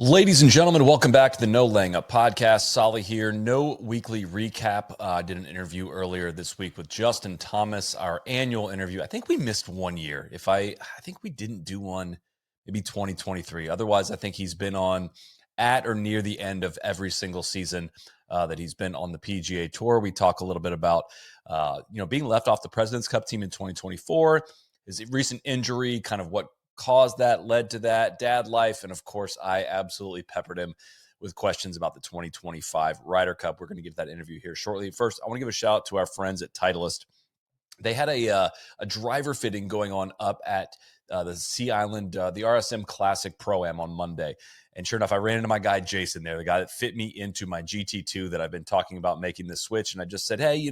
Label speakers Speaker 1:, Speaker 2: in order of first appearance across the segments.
Speaker 1: Ladies and gentlemen, welcome back to the No Laying Up podcast. Soly here. No weekly recap. I did an interview earlier this week with Justin Thomas, our annual interview. I think we missed 1 year. I think we didn't do one, maybe 2023. Otherwise, I think he's been on at or near the end of every single season that he's been on the PGA Tour. We talk a little bit about being left off the President's Cup team in 2024, his recent injury, kind of what caused that, led to that, dad life, and of course, I absolutely peppered him with questions about the 2025 Ryder Cup. We're going to give that interview here shortly. First, I want to give a shout out to our friends at Titleist. They had a driver fitting going on up at the Sea Island, the RSM Classic Pro-Am on Monday. And sure enough, I ran into my guy, Jason, there, the guy that fit me into my GT2 that I've been talking about making the switch. And I just said, hey,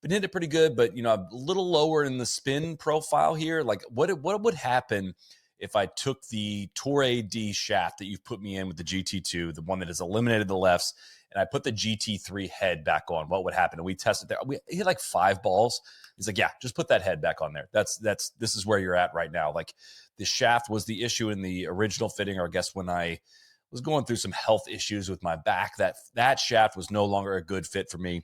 Speaker 1: been hitting it pretty good, but, I'm a little lower in the spin profile here. Like, what would happen if I took the Tour AD shaft that you've put me in with the GT2, the one that has eliminated the lefts, and I put the GT3 head back on? What would happen? And we tested there. We hit like 5 balls. He's like, yeah, just put that head back on there. This is where you're at right now. Like, the shaft was the issue in the original fitting, or I guess when I was going through some health issues with my back, that shaft was no longer a good fit for me.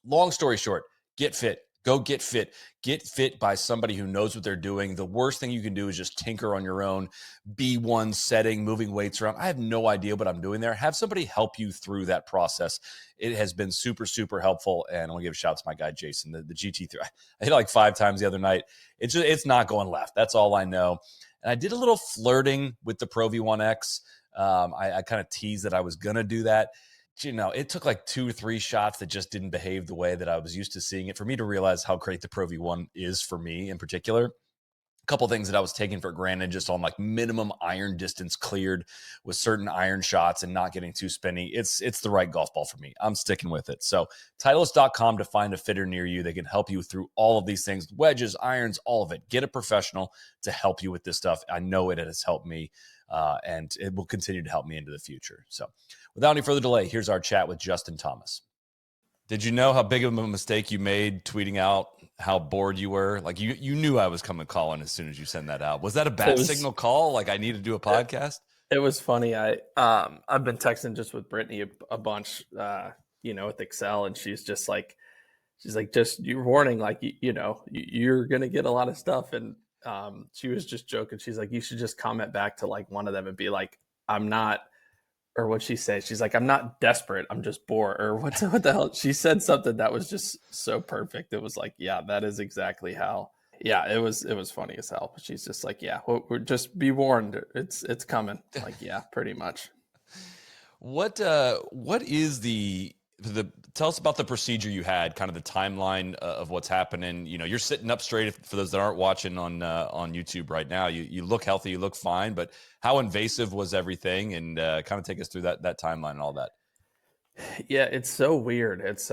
Speaker 1: Long story short, get fit. Go get fit. Get fit by somebody who knows what they're doing. The worst thing you can do is just tinker on your own, B1 setting, moving weights around. I have no idea what I'm doing there. Have somebody help you through that process. It has been super, super helpful. And I want to give a shout out to my guy, Jason, the GT3. I hit like 5 times the other night. It's not going left. That's all I know. And I did a little flirting with the Pro V1X. I kind of teased that I was going to do that. It took like 2 or 3 shots that just didn't behave the way that I was used to seeing it for me to realize how great the Pro V1 is for me in particular. A couple of things that I was taking for granted just on like minimum iron distance cleared with certain iron shots and not getting too spinny. It's the right golf ball for me. I'm sticking with it. So Titleist.com to find a fitter near you. They can help you through all of these things, wedges, irons, all of it. Get a professional to help you with this stuff. I know it has helped me. And it will continue to help me into the future. So without any further delay, here's our chat with Justin Thomas. Did you know how big of a mistake you made tweeting out how bored you were? Like you knew I was coming calling as soon as you send that out. Was that a bad signal call? Like I need to do a podcast?
Speaker 2: It was funny. I've been texting just with Brittany a bunch, with Excel, and she's like, just you're warning, like, you're going to get a lot of stuff. And she was just joking. She's like, you should just comment back to like one of them and be like, I'm not, or what'd she say? She's like, I'm not desperate. I'm just bored. Or what the hell? She said something that was just so perfect. It was like, yeah, that is exactly how. Yeah, it was funny as hell. She's just like, yeah, we're just be warned. It's coming. Like, yeah, pretty much.
Speaker 1: What is tell us about the procedure you had, kind of the timeline of what's happening. You're sitting up straight. For those that aren't watching on YouTube right now, you look healthy, you look fine, but how invasive was everything? And kind of take us through that timeline and all that.
Speaker 2: Yeah, it's so weird. It's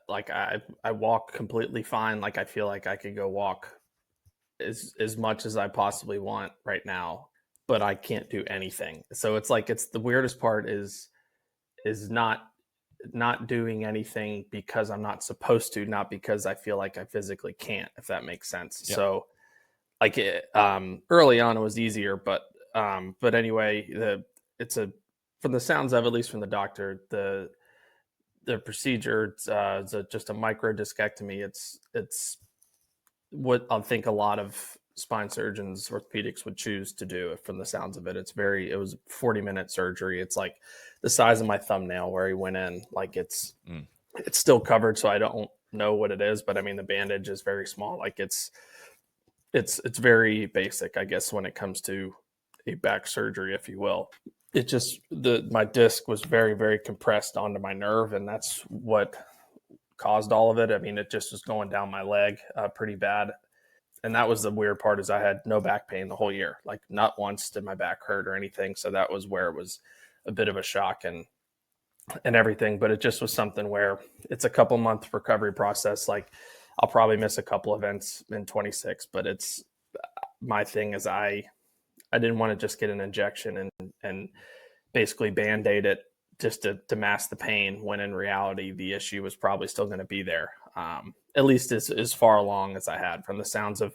Speaker 2: like I walk completely fine. Like I feel like I could go walk as much as I possibly want right now, but I can't do anything. So it's like, it's the weirdest part is not doing anything because I'm not supposed to, not because I feel like I physically can't, if that makes sense. Yep. So like early on it was easier, but anyway, from the sounds of, at least from the doctor, the procedure, it's just a micro discectomy. It's what I think a lot of spine surgeons, orthopedics would choose to do. From the sounds of it, it was 40-minute surgery. It's like the size of my thumbnail where he went in. Like it's still covered, so I don't know what it is, but I mean the bandage is very small. Like it's very basic, I guess, when it comes to a back surgery, if you will. It just my disc was very, very compressed onto my nerve, and that's what caused all of it. I mean, it just was going down my leg pretty bad. And that was the weird part, is I had no back pain the whole year. Like not once did my back hurt or anything. So that was where it was a bit of a shock and everything. But it just was something where it's a couple month recovery process. Like I'll probably miss a couple events in 26, but it's my thing is I didn't want to just get an injection and basically Band-Aid it just to mask the pain, when in reality, the issue was probably still going to be there. At least as far along as I had. From the sounds of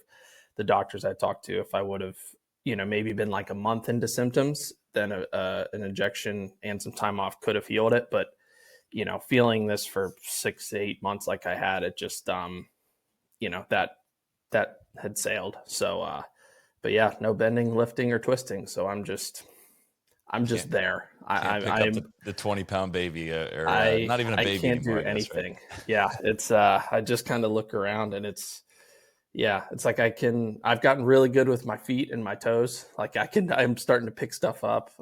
Speaker 2: the doctors I talked to, if I would have, maybe been like a month into symptoms, then an injection and some time off could have healed it. But, feeling this for 6 to 8 months like I had, it just, that had sailed. So, but yeah, no bending, lifting, or twisting. So I'm just there.
Speaker 1: Can't pick
Speaker 2: I'm
Speaker 1: up the 20-pound baby, or not even a baby
Speaker 2: I can't
Speaker 1: anymore,
Speaker 2: do anything.
Speaker 1: Right?
Speaker 2: Yeah, it's I just kind of look around, and it's like I've gotten really good with my feet and my toes. Like I'm starting to pick stuff up.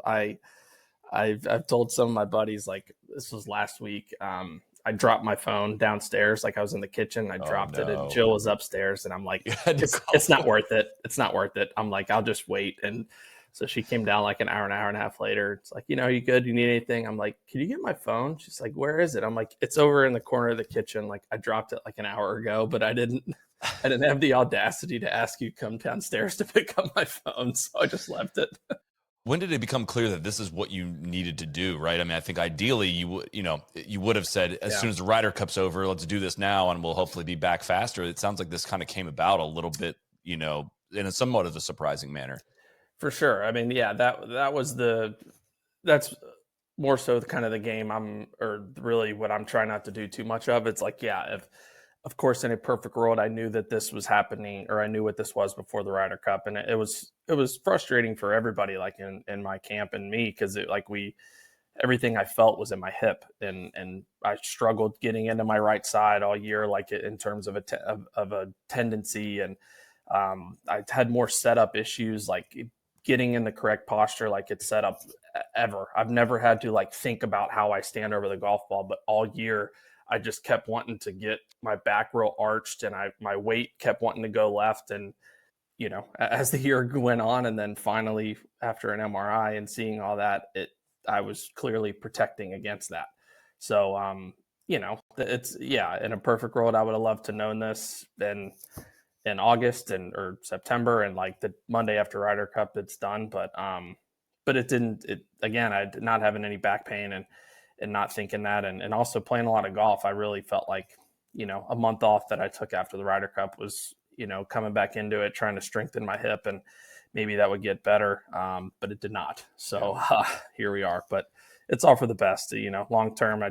Speaker 2: I've told some of my buddies, like, this was last week. I dropped my phone downstairs. Like, I was in the kitchen, I dropped it, and Jill was upstairs, and I'm like, it's not worth it. It's not worth it. I'm like, I'll just wait. And so she came down like an hour and a half later. It's like, you good? You need anything? I'm like, can you get my phone? She's like, where is it? I'm like, it's over in the corner of the kitchen. Like, I dropped it like an hour ago, but I didn't have the audacity to ask you to come downstairs to pick up my phone. So I just left it.
Speaker 1: When did it become clear that this is what you needed to do, right? I mean, I think ideally you would have said, as soon as the Ryder Cup's over, let's do this now, and we'll hopefully be back faster. It sounds like this kind of came about a little bit, in a somewhat of a surprising manner. For
Speaker 2: sure. I mean, yeah, that's more so the kind of the game or really what I'm trying not to do too much of. It's like, yeah, of course, in a perfect world, I knew that this was happening, or I knew what this was before the Ryder Cup. And it was frustrating for everybody, like in my camp and me, because everything I felt was in my hip, and I struggled getting into my right side all year, like in terms of a tendency. And I had more setup issues, like getting in the correct posture, like it's set up ever. I've never had to like think about how I stand over the golf ball, but all year I just kept wanting to get my back real arched, and my weight kept wanting to go left. And, as the year went on, and then finally after an MRI and seeing all that, I was clearly protecting against that. So, it's, in a perfect world, I would have loved to known this then in August or September, and like the Monday after Ryder Cup, it's done. But it didn't, again, I did not having any back pain, and not thinking that, and also playing a lot of golf. I really felt like, a month off that I took after the Ryder Cup was, coming back into it, trying to strengthen my hip, and maybe that would get better. But it did not. So here we are, but it's all for the best. Long term, I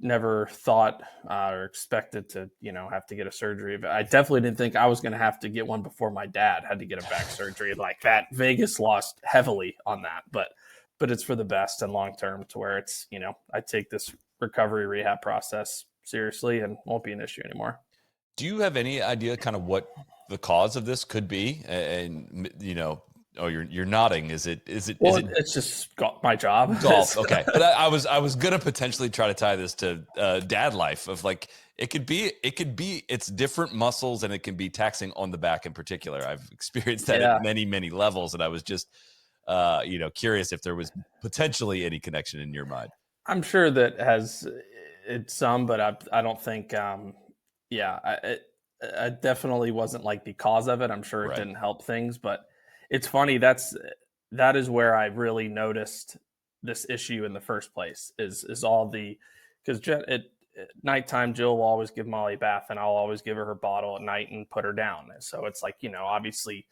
Speaker 2: never thought or expected to, have to get a surgery. But I definitely didn't think I was going to have to get one before my dad had to get a back surgery like that. Vegas lost heavily on that, but it's for the best and long term, to where it's, I take this recovery rehab process seriously and won't be an issue anymore.
Speaker 1: Do you have any idea kind of what the cause of this could be? And, oh, you're nodding. It's
Speaker 2: just my job.
Speaker 1: Golf. Okay. But I was going to potentially try to tie this to dad life, of like, it could be it's different muscles, and it can be taxing on the back in particular. I've experienced that at many, many levels. And I was just, curious if there was potentially any connection in your mind.
Speaker 2: I'm sure that has some, but I don't think, I definitely wasn't like the cause of it. I'm sure it didn't help things, but it's funny. That is where I really noticed this issue in the first place, is all because at nighttime, Jill will always give Molly a bath, and I'll always give her bottle at night and put her down. And so it's like, obviously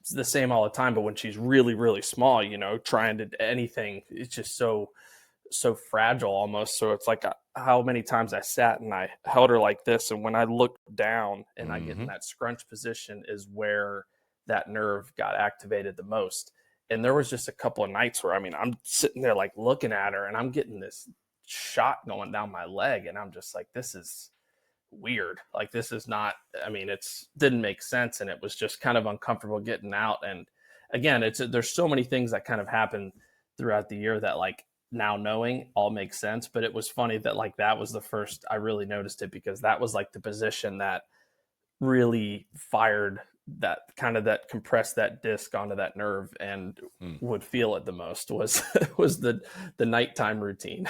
Speaker 2: it's the same all the time, but when she's really, really small, trying to anything, it's just so fragile almost. So it's like how many times I sat and I held her like this, and when I looked down and I get in that scrunch position is where that nerve got activated the most. And there was just a couple of nights where, I'm sitting there like looking at her, and I'm getting this shot going down my leg, and I'm just like, this is weird. Like, this is not, it's didn't make sense, and it was just kind of uncomfortable getting out. And again, there's so many things that kind of happen throughout the year that, like, now knowing all makes sense. But it was funny that, like, that was the first I really noticed it, because that was like the position that really fired that compressed that disc onto that nerve, and would feel it the most was the nighttime routine.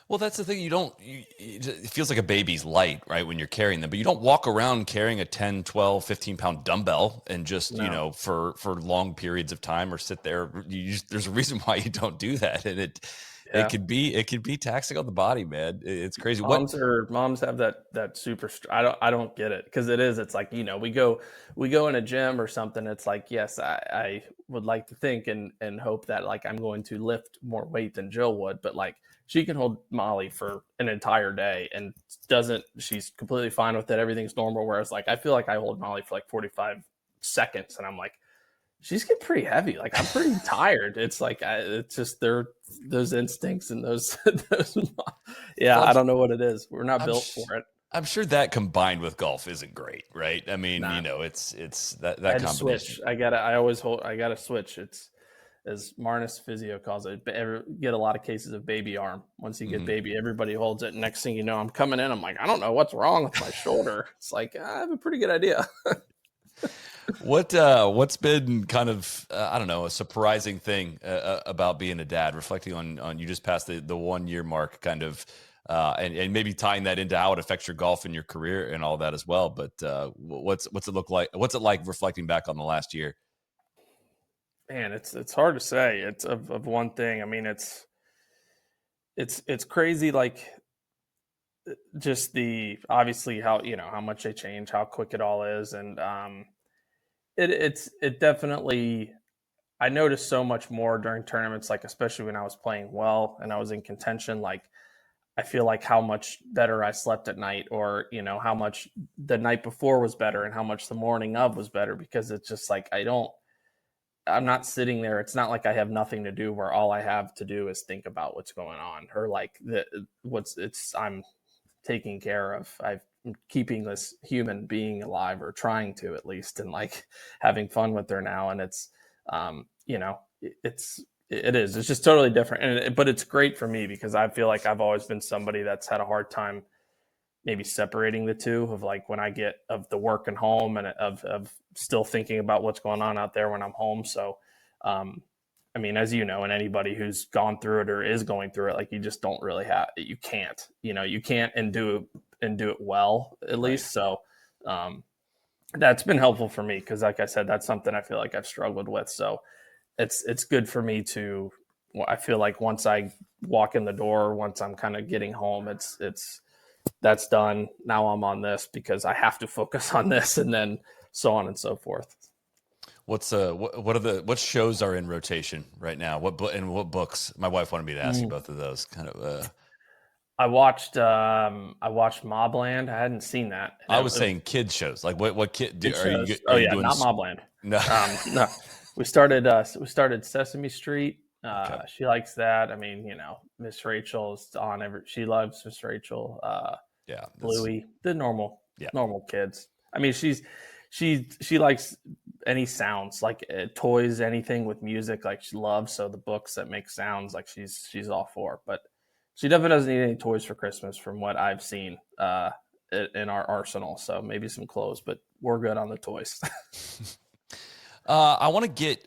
Speaker 1: Well, that's the thing. It feels like a baby's light, right, when you're carrying them, but you don't walk around carrying a 10, 12, 15 pound dumbbell and just, for long periods of time, or sit there. There's a reason why you don't do that. And
Speaker 2: Yeah.
Speaker 3: it could be taxing on the body, man. It's crazy.
Speaker 2: Moms have that super. I don't get it because it's like, we go in a gym or something. It's like, yes, I would like to think and hope that like I'm going to lift more weight than Jill would, but like she can hold Molly for an entire day and she's completely fine with it. Everything's normal. Whereas like I feel like I hold Molly for like 45 seconds and I'm like, she's getting pretty heavy. Like I'm pretty tired. It's like it's just those instincts and those. Yeah, I don't know what it is. We're not built for it.
Speaker 3: I'm sure that combined with golf isn't great, right? I mean, it's that
Speaker 2: I had
Speaker 3: combination.
Speaker 2: To switch. I gotta switch. It's as Marnus physio calls it. Get a lot of cases of baby arm. Once you get baby, everybody holds it. Next thing you know, I'm coming in. I'm like, I don't know what's wrong with my shoulder. It's like I have a pretty good idea.
Speaker 3: What's been kind of I don't know, a surprising thing about being a dad? Reflecting on you just passed the 1 year mark, kind of, and maybe tying that into how it affects your golf and your career and all that as well. But what's it look like? What's it like reflecting back on the last year?
Speaker 2: Man, it's hard to say. It's of one thing. I mean, it's crazy. Like just obviously how how much they change, how quick it all is, and it definitely. I noticed so much more during tournaments, like especially when I was playing well and I was in contention. Like I feel like how much better I slept at night, or how much the night before was better, and how much the morning of was better, because it's just like I'm not sitting there. It's not like I have nothing to do where all I have to do is think about what's going on, or like I'm taking care of. I'm keeping this human being alive, or trying to at least, and like having fun with her now. And it's, it's just totally different. But it's great for me because I feel like I've always been somebody that's had a hard time maybe separating the two, of like when I get of the work and home, and of still thinking about what's going on out there when I'm home. So, I mean, as you know, and anybody who's gone through it or is going through it, like you just don't really you can't and do it well, at least. So, that's been helpful for me. Cause like I said, that's something I feel like I've struggled with. So it's good for me I feel like once I walk in the door, once I'm kind of getting home, that's done. Now I'm on this because I have to focus on this, and then so on and so forth.
Speaker 3: What shows are in rotation right now? What books? My wife wanted me to ask you both of those. Kind of.
Speaker 2: I watched Mobland. I hadn't seen that.
Speaker 3: I was saying kids shows. Like what kid? Are you doing?
Speaker 2: Not Mobland.
Speaker 3: No.
Speaker 2: No. We started Sesame Street. Okay. She likes that. I mean, Miss Rachel is on she loves Miss Rachel. Bluey, the normal kids. I mean, she likes any sounds, like toys, anything with music, like she loves. So the books that make sounds, like she's all for. But she definitely doesn't need any toys for Christmas, from what I've seen in our arsenal. So maybe some clothes, but we're good on the toys.
Speaker 3: I want to get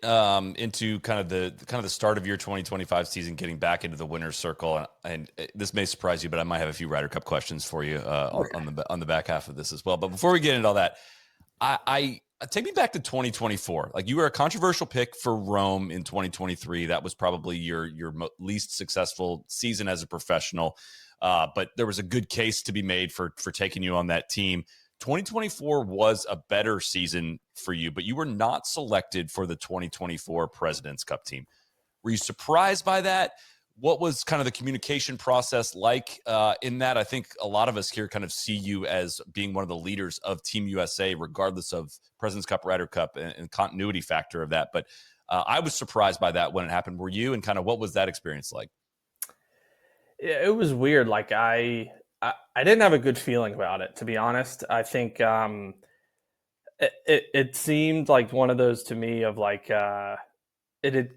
Speaker 3: into kind of the start of your 2025 season, getting back into the winner's circle, and this may surprise you, but I might have a few Ryder Cup questions for you on the back half of this as well. But before we get into all that, I take me back to 2024. Like, you were a controversial pick for Rome in 2023. That was probably your least successful season as a professional, but there was a good case to be made for taking you on that team. 2024 was a better season for you, but you were not selected for the 2024 President's Cup team. Were you surprised by that? What was kind of the communication process like in that? I think a lot of us here kind of see you as being one of the leaders of Team USA, regardless of President's Cup, Ryder Cup, and continuity factor of that. But I was surprised by that when it happened. Were you? And kind of what was that experience like?
Speaker 2: Yeah, it was weird. Like I didn't have a good feeling about it, to be honest. I think it seemed like one of those to me of like it had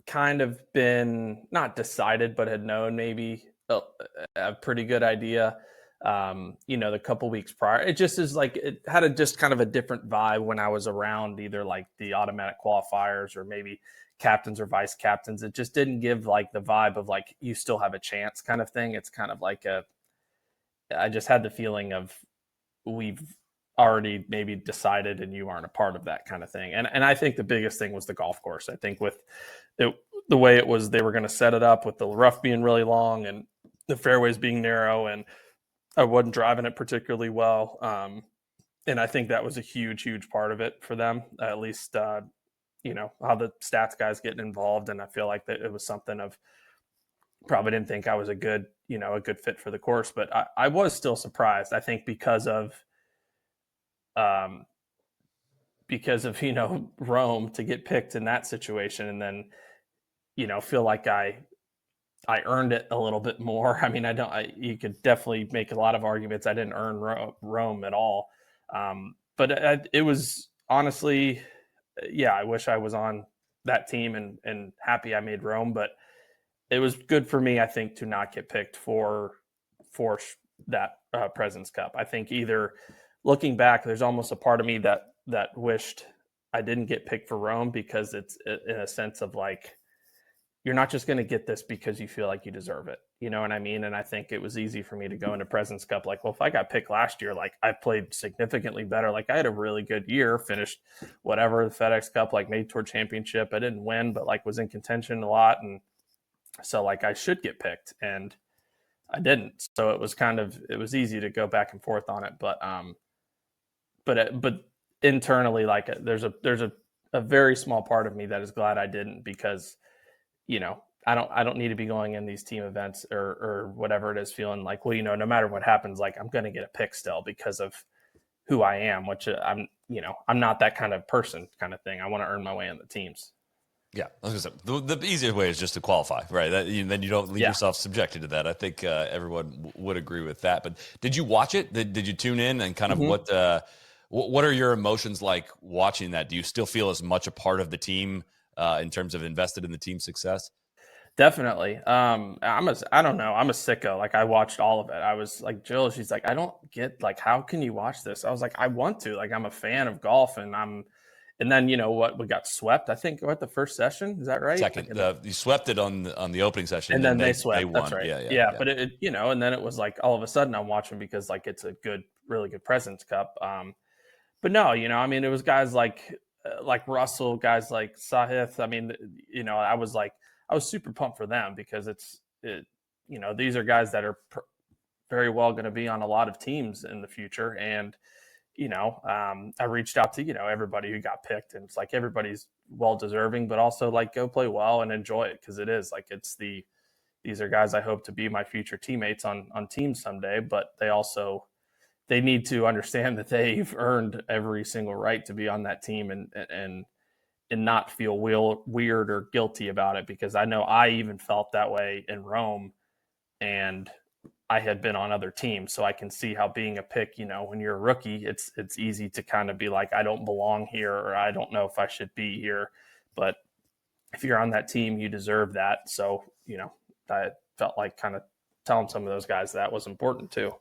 Speaker 2: kind of been not decided, but had known maybe a pretty good idea. The couple weeks prior, it just is like it had just kind of a different vibe when I was around either like the automatic qualifiers or maybe captains or vice captains. It just didn't give like the vibe of like you still have a chance kind of thing. It's kind of like I just had the feeling of we've already maybe decided and you aren't a part of that kind of thing. And I think the biggest thing was the golf course. I think with the way it was, they were going to set it up with the rough being really long and the fairways being narrow, and I wasn't driving it particularly well. And I think that was a huge part of it for them, at least, how the stats guys getting involved. And I feel like that it was something of, probably didn't think I was a good fit for the course, but I was still surprised. I think because of Rome, to get picked in that situation, and then, feel like I earned it a little bit more. I mean, you could definitely make a lot of arguments I didn't earn Rome at all. But it was honestly, I wish I was on that team and happy I made Rome, but it was good for me, I think, to not get picked for that President's Cup. I think, either looking back, there's almost a part of me that wished I didn't get picked for Rome, because it's in a sense of like, you're not just going to get this because you feel like you deserve it. You know what I mean? And I think it was easy for me to go into President's Cup like, well, if I got picked last year, like, I played significantly better. Like, I had a really good year, finished whatever, the FedEx Cup, like, made Tour Championship. I didn't win, but like was in contention a lot. And so like I should get picked, and I didn't. So it was easy to go back and forth on it. But internally, like, there's a very small part of me that is glad I didn't, because, I don't need to be going in these team events or whatever it is, feeling like, well, no matter what happens, like, I'm going to get a pick still because of who I am, which I'm not that kind of person, kind of thing. I want to earn my way on the teams.
Speaker 3: Yeah, I was gonna say, the easiest way is just to qualify, right? Then you don't leave yourself subjected to that. I think everyone would agree with that. But did you watch it? Did you tune in, and kind of what are your emotions like watching that? Do you still feel as much a part of the team in terms of invested in the team's success?
Speaker 2: Definitely. I don't know. I'm a sicko. Like, I watched all of it. I was like, Jill, she's like, I don't get, like, how can you watch this? I was like, I want to. Like, I'm a fan of golf, and then, we got swept. I think the first session, is that right?
Speaker 3: Second, you swept it on the opening session,
Speaker 2: and then they swept. They won. That's right.
Speaker 3: Yeah.
Speaker 2: But it, and then it was like, all of a sudden I'm watching because, like, it's a really good President's Cup. But no, it was guys like Russell, guys like Sahith. I mean, I was super pumped for them, because these are guys that are very well going to be on a lot of teams in the future. And, I reached out to, everybody who got picked, and it's like, everybody's well deserving, but also, like, go play well and enjoy it. Cause it is like, these are guys I hope to be my future teammates on teams someday, but they need to understand that they've earned every single right to be on that team, and not feel weird or guilty about it, because I know I even felt that way in Rome, and I had been on other teams. So I can see how being a pick, when you're a rookie, it's easy to kind of be like, I don't belong here, or I don't know if I should be here. But if you're on that team, you deserve that. So, I felt like kind of telling some of those guys that was important too.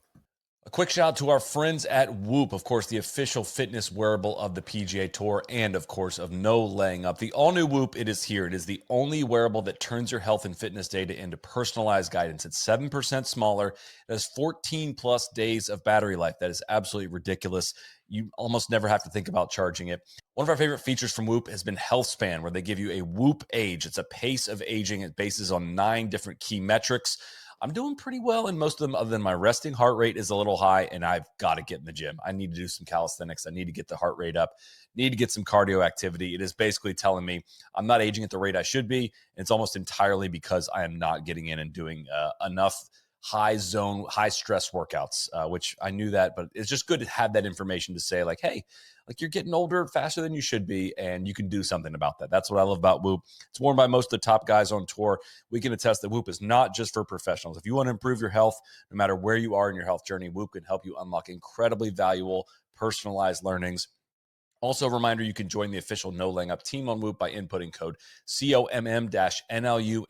Speaker 3: A quick shout out to our friends at Whoop, of course, the official fitness wearable of the PGA Tour, and of course of No Laying Up. The all-new Whoop, it is here. It is the only wearable that turns your health and fitness data into personalized guidance. It's 7% smaller. It has 14 plus days of battery life. That is absolutely ridiculous. You almost never have to think about charging it. One of our favorite features from Whoop has been Health Span, where they give you a Whoop age. It's a pace of aging. It bases on 9 different key metrics. I'm doing pretty well in most of them, other than my resting heart rate is a little high, and I've got to get in the gym. I need to do some calisthenics. I need to get the heart rate up, need to get some cardio activity. It is basically telling me I'm not aging at the rate I should be. And it's almost entirely because I am not getting in and doing enough high stress workouts, which I knew that, but it's just good to have that information to say, like, hey, like, you're getting older faster than you should be, and you can do something about that. That's what I love about Whoop. It's worn by most of the top guys on tour. We can attest that Whoop is not just for professionals. If you want to improve your health, no matter where you are in your health journey, Whoop can help you unlock incredibly valuable, personalized learnings. Also, a reminder, you can join the official No Laying Up team on Whoop by inputting code COMM-NLU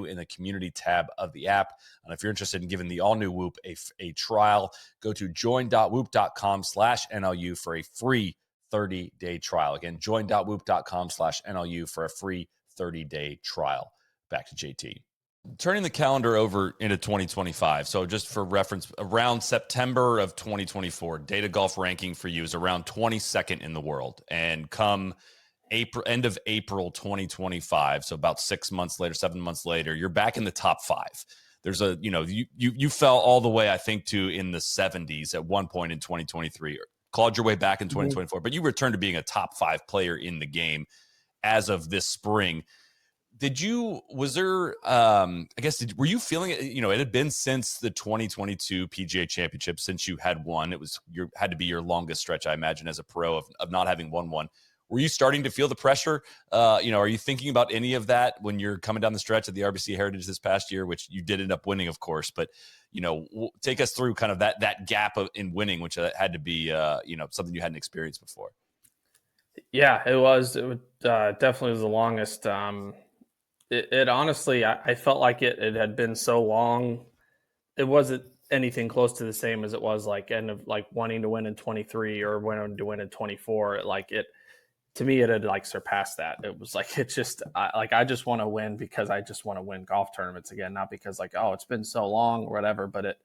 Speaker 3: in the community tab of the app. And if you're interested in giving the all-new Whoop a trial, go to join.whoop.com/NLU for a free 30-day trial. Again, join.whoop.com/NLU for a free 30-day trial. Back to JT. Turning the calendar over into 2025. So just for reference, around September of 2024, Data Golf ranking for you is around 22nd in the world. And come end of April 2025, so about 7 months later, you're back in the top 5. There's a, you fell all the way, I think, to in the 70s at one point in 2023, clawed your way back in 2024, but you returned to being a top 5 player in the game as of this spring. Were you feeling it? It had been since the 2022 PGA Championship since you had won. Had to be your longest stretch, I imagine, as a pro of not having won one. Were you starting to feel the pressure? Are you thinking about any of that when you're coming down the stretch of the RBC Heritage this past year, which you did end up winning, of course, but, take us through kind of that gap in winning, which had to be, something you hadn't experienced before.
Speaker 2: Yeah, it was. It definitely was the longest. It honestly, I felt like it had been so long. It wasn't anything close to the same as it was like end of like wanting to win in 23 or wanting to win in 24. To me, it had like surpassed that. It was like, I just want to win because I just want to win golf tournaments again, not because like, oh, it's been so long or whatever, but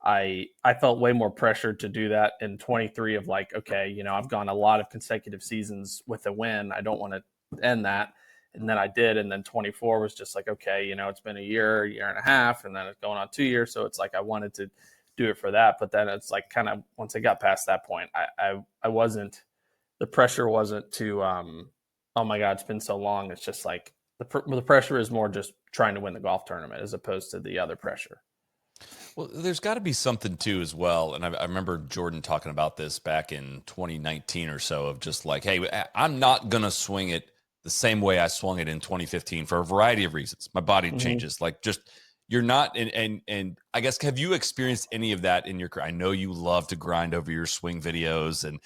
Speaker 2: I felt way more pressure to do that in 23 of like, okay, I've gone a lot of consecutive seasons with a win. I don't want to end that. And then I did. And then 24 was just like, okay, it's been a year and a half, and then it's going on 2 years. So it's like, I wanted to do it for that. But then it's like, kind of, once I got past that point, I wasn't, the pressure wasn't to, oh my God, it's been so long. It's just like the pressure is more just trying to win the golf tournament as opposed to the other pressure.
Speaker 3: Well, there's got to be something too as well. And I remember Jordan talking about this back in 2019 or so of just like, hey, I'm not going to swing it the same way I swung it in 2015 for a variety of reasons. My body changes. Like just you're not. And I guess, have you experienced any of that in your career? I know you love to grind over your swing videos and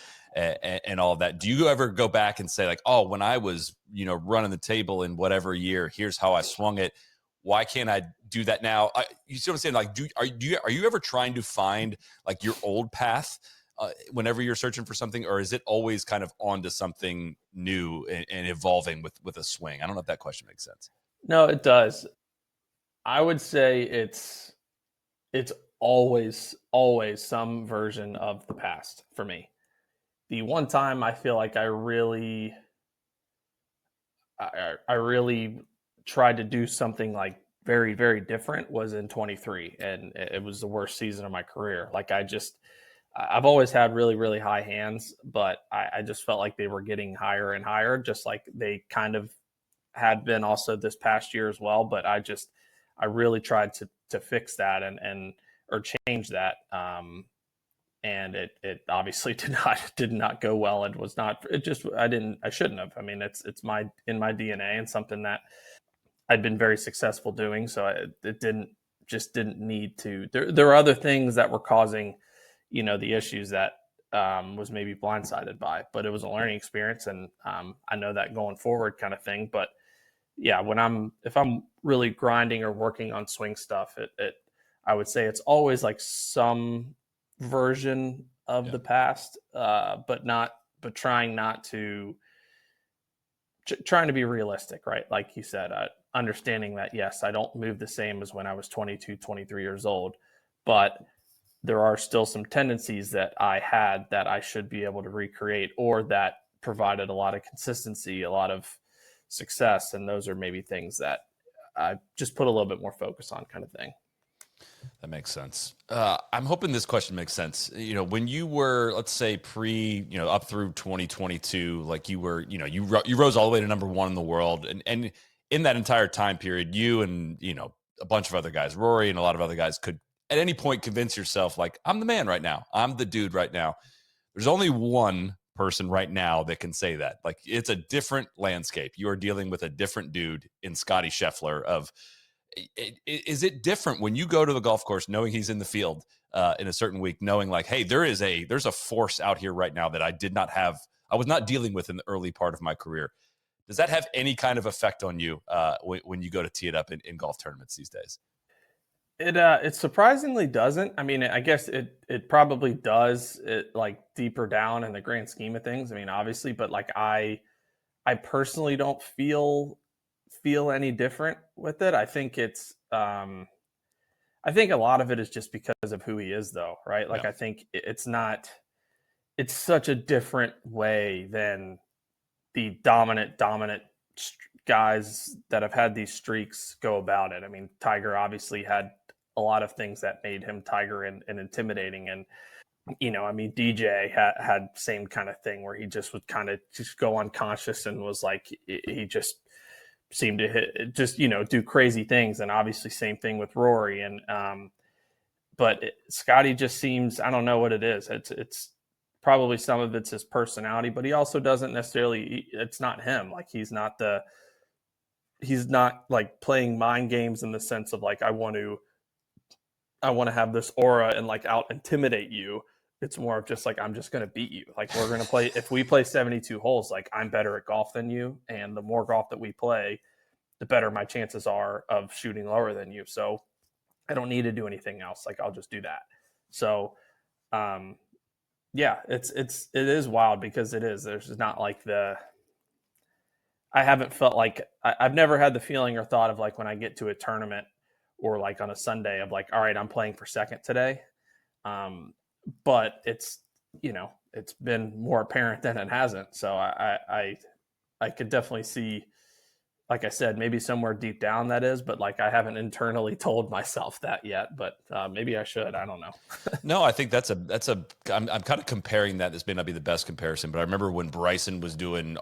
Speaker 3: all of that. Do you ever go back and say like, oh, when I was, running the table in whatever year, here's how I swung it. Why can't I do that now? You see what I'm saying? Like, are you ever trying to find like your old path whenever you're searching for something, or is it always kind of onto something new and evolving with a swing? I don't know if that question makes sense.
Speaker 2: No, it does. I would say it's always some version of the past for me. The one time I feel like I really tried to do something like very, very different was in 23. And it was the worst season of my career. Like I've always had really, really high hands, but I just felt like they were getting higher and higher, just like they kind of had been also this past year as well. But I really tried to fix that or change that. And it obviously did not go well. It was not, I shouldn't have. I mean, it's in my DNA and something that I'd been very successful doing. So it didn't need to, there were other things that were causing, the issues that was maybe blindsided by, but it was a learning experience. And I know that going forward kind of thing. But yeah, if I'm really grinding or working on swing stuff, I would say it's always like some version of the past, but trying to be realistic, right? Like you said, understanding that, yes, I don't move the same as when I was 22, 23 years old, but there are still some tendencies that I had that I should be able to recreate, or that provided a lot of consistency, a lot of success. And those are maybe things that I just put a little bit more focus on, kind of thing.
Speaker 3: That makes sense. I'm hoping this question makes sense. When you were, let's say up through 2022, like you were, you rose all the way to number 1 in the world. And in that entire time period, you and, a bunch of other guys, Rory and a lot of other guys, could at any point convince yourself like, I'm the man right now. I'm the dude right now. There's only one person right now that can say that. Like, it's a different landscape. You are dealing with a different dude in Scottie Scheffler. Is it different when you go to the golf course knowing he's in the field in a certain week, knowing like, hey, there's a force out here right now that I was not dealing with in the early part of my career? Does that have any kind of effect on you when you go to tee it up in golf tournaments these days?
Speaker 2: It surprisingly doesn't. I mean, I guess it probably does, like deeper down in the grand scheme of things. I mean, obviously, but like I personally don't feel any different with it. I think I think a lot of it is just because of who he is, though, right? Like, I think it's such a different way than the dominant guys that have had these streaks go about it. I mean, Tiger obviously had a lot of things that made him Tiger and intimidating. And, I mean, DJ had same kind of thing where he just would kind of just go unconscious and was like, he just seemed to do crazy things. And obviously same thing with Rory. And, but Scottie just seems, I don't know what it is. It's probably some of it's his personality, but he also doesn't necessarily, it's not him. Like he's not like playing mind games in the sense of like, I want to have this aura and like out intimidate you. It's more of just like, I'm just going to beat you. Like we're going to play, if we play 72 holes, like I'm better at golf than you. And the more golf that we play, the better my chances are of shooting lower than you. So I don't need to do anything else. Like I'll just do that. So, yeah, it is wild because there's not like I haven't felt like I've never had the feeling or thought of like when I get to a tournament or like on a Sunday of like, all right, I'm playing for second today. But it's been more apparent than it hasn't. So I could definitely see, like I said, maybe somewhere deep down that is, but like I haven't internally told myself that yet, but maybe I should. I don't know.
Speaker 3: No, I think I'm kind of comparing that. This may not be the best comparison, but I remember when Bryson was doing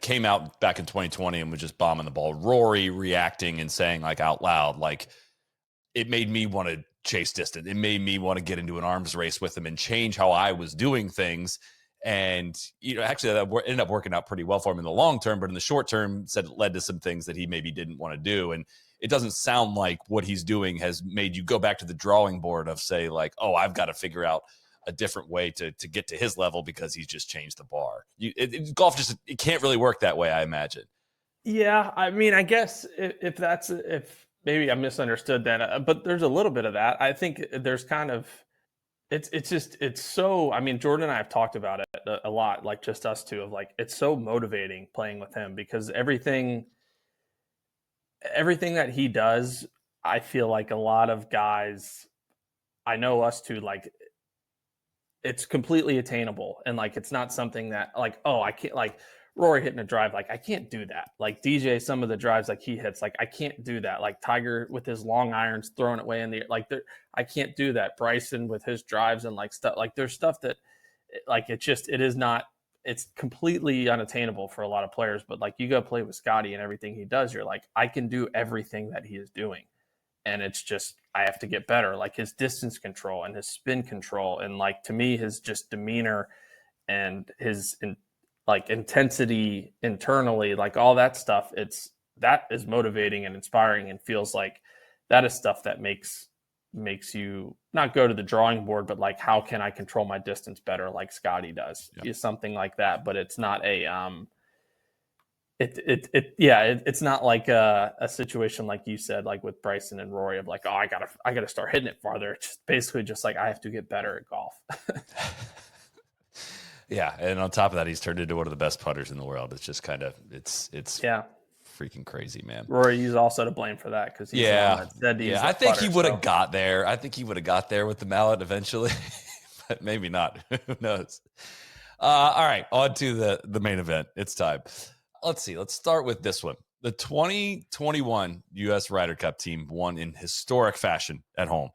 Speaker 3: came out back in 2020 and was just bombing the ball. Rory reacting and saying like out loud, like it made me want to chase distance. It made me want to get into an arms race with him and change how I was doing things. And, actually that ended up working out pretty well for him in the long term, but in the short term said it led to some things that he maybe didn't want to do. And it doesn't sound like what he's doing has made you go back to the drawing board of say like, oh, I've got to figure out a different way to get to his level because he's just changed the bar. Golf it can't really work that way, I imagine.
Speaker 2: Yeah. I mean, I guess if maybe I misunderstood that, but there's a little bit of that. I think there's kind of, it's so, I mean, Jordan and I have talked about it a lot, like just us two, of like, it's so motivating playing with him because everything that he does, I feel like a lot of guys, I know us two, like it's completely attainable. And like, it's not something that like, oh, I can't, like Rory hitting a drive, like I can't do that. Like DJ, some of the drives like he hits, like I can't do that. Like Tiger with his long irons throwing it way in the air, like I can't do that. Bryson with his drives and like stuff, like there's stuff that like it's completely unattainable for a lot of players. But like you go play with Scottie and everything he does, you're like, I can do everything that he is doing. And it's just, I have to get better. Like his distance control and his spin control. And like, to me, his just demeanor and his like intensity internally, like all that stuff, that is motivating and inspiring and feels like that is stuff that makes you not go to the drawing board, but like, how can I control my distance better? Like Scottie does. Yeah. Is something like that, but it's not it's not like a situation like you said, like with Bryson and Rory of like, oh, I gotta start hitting it farther. It's basically just like, I have to get better at golf.
Speaker 3: Yeah, and on top of that, he's turned into one of the best putters in the world. It's just kind of it's
Speaker 2: yeah,
Speaker 3: freaking crazy, man.
Speaker 2: Rory is also to blame for that because he's
Speaker 3: I think he would have got there. I think he would have got there with the mallet eventually, but maybe not. Who knows? All right, on to the main event. It's time. Let's see. Let's start with this one. The 2021 U.S. Ryder Cup team won in historic fashion at home.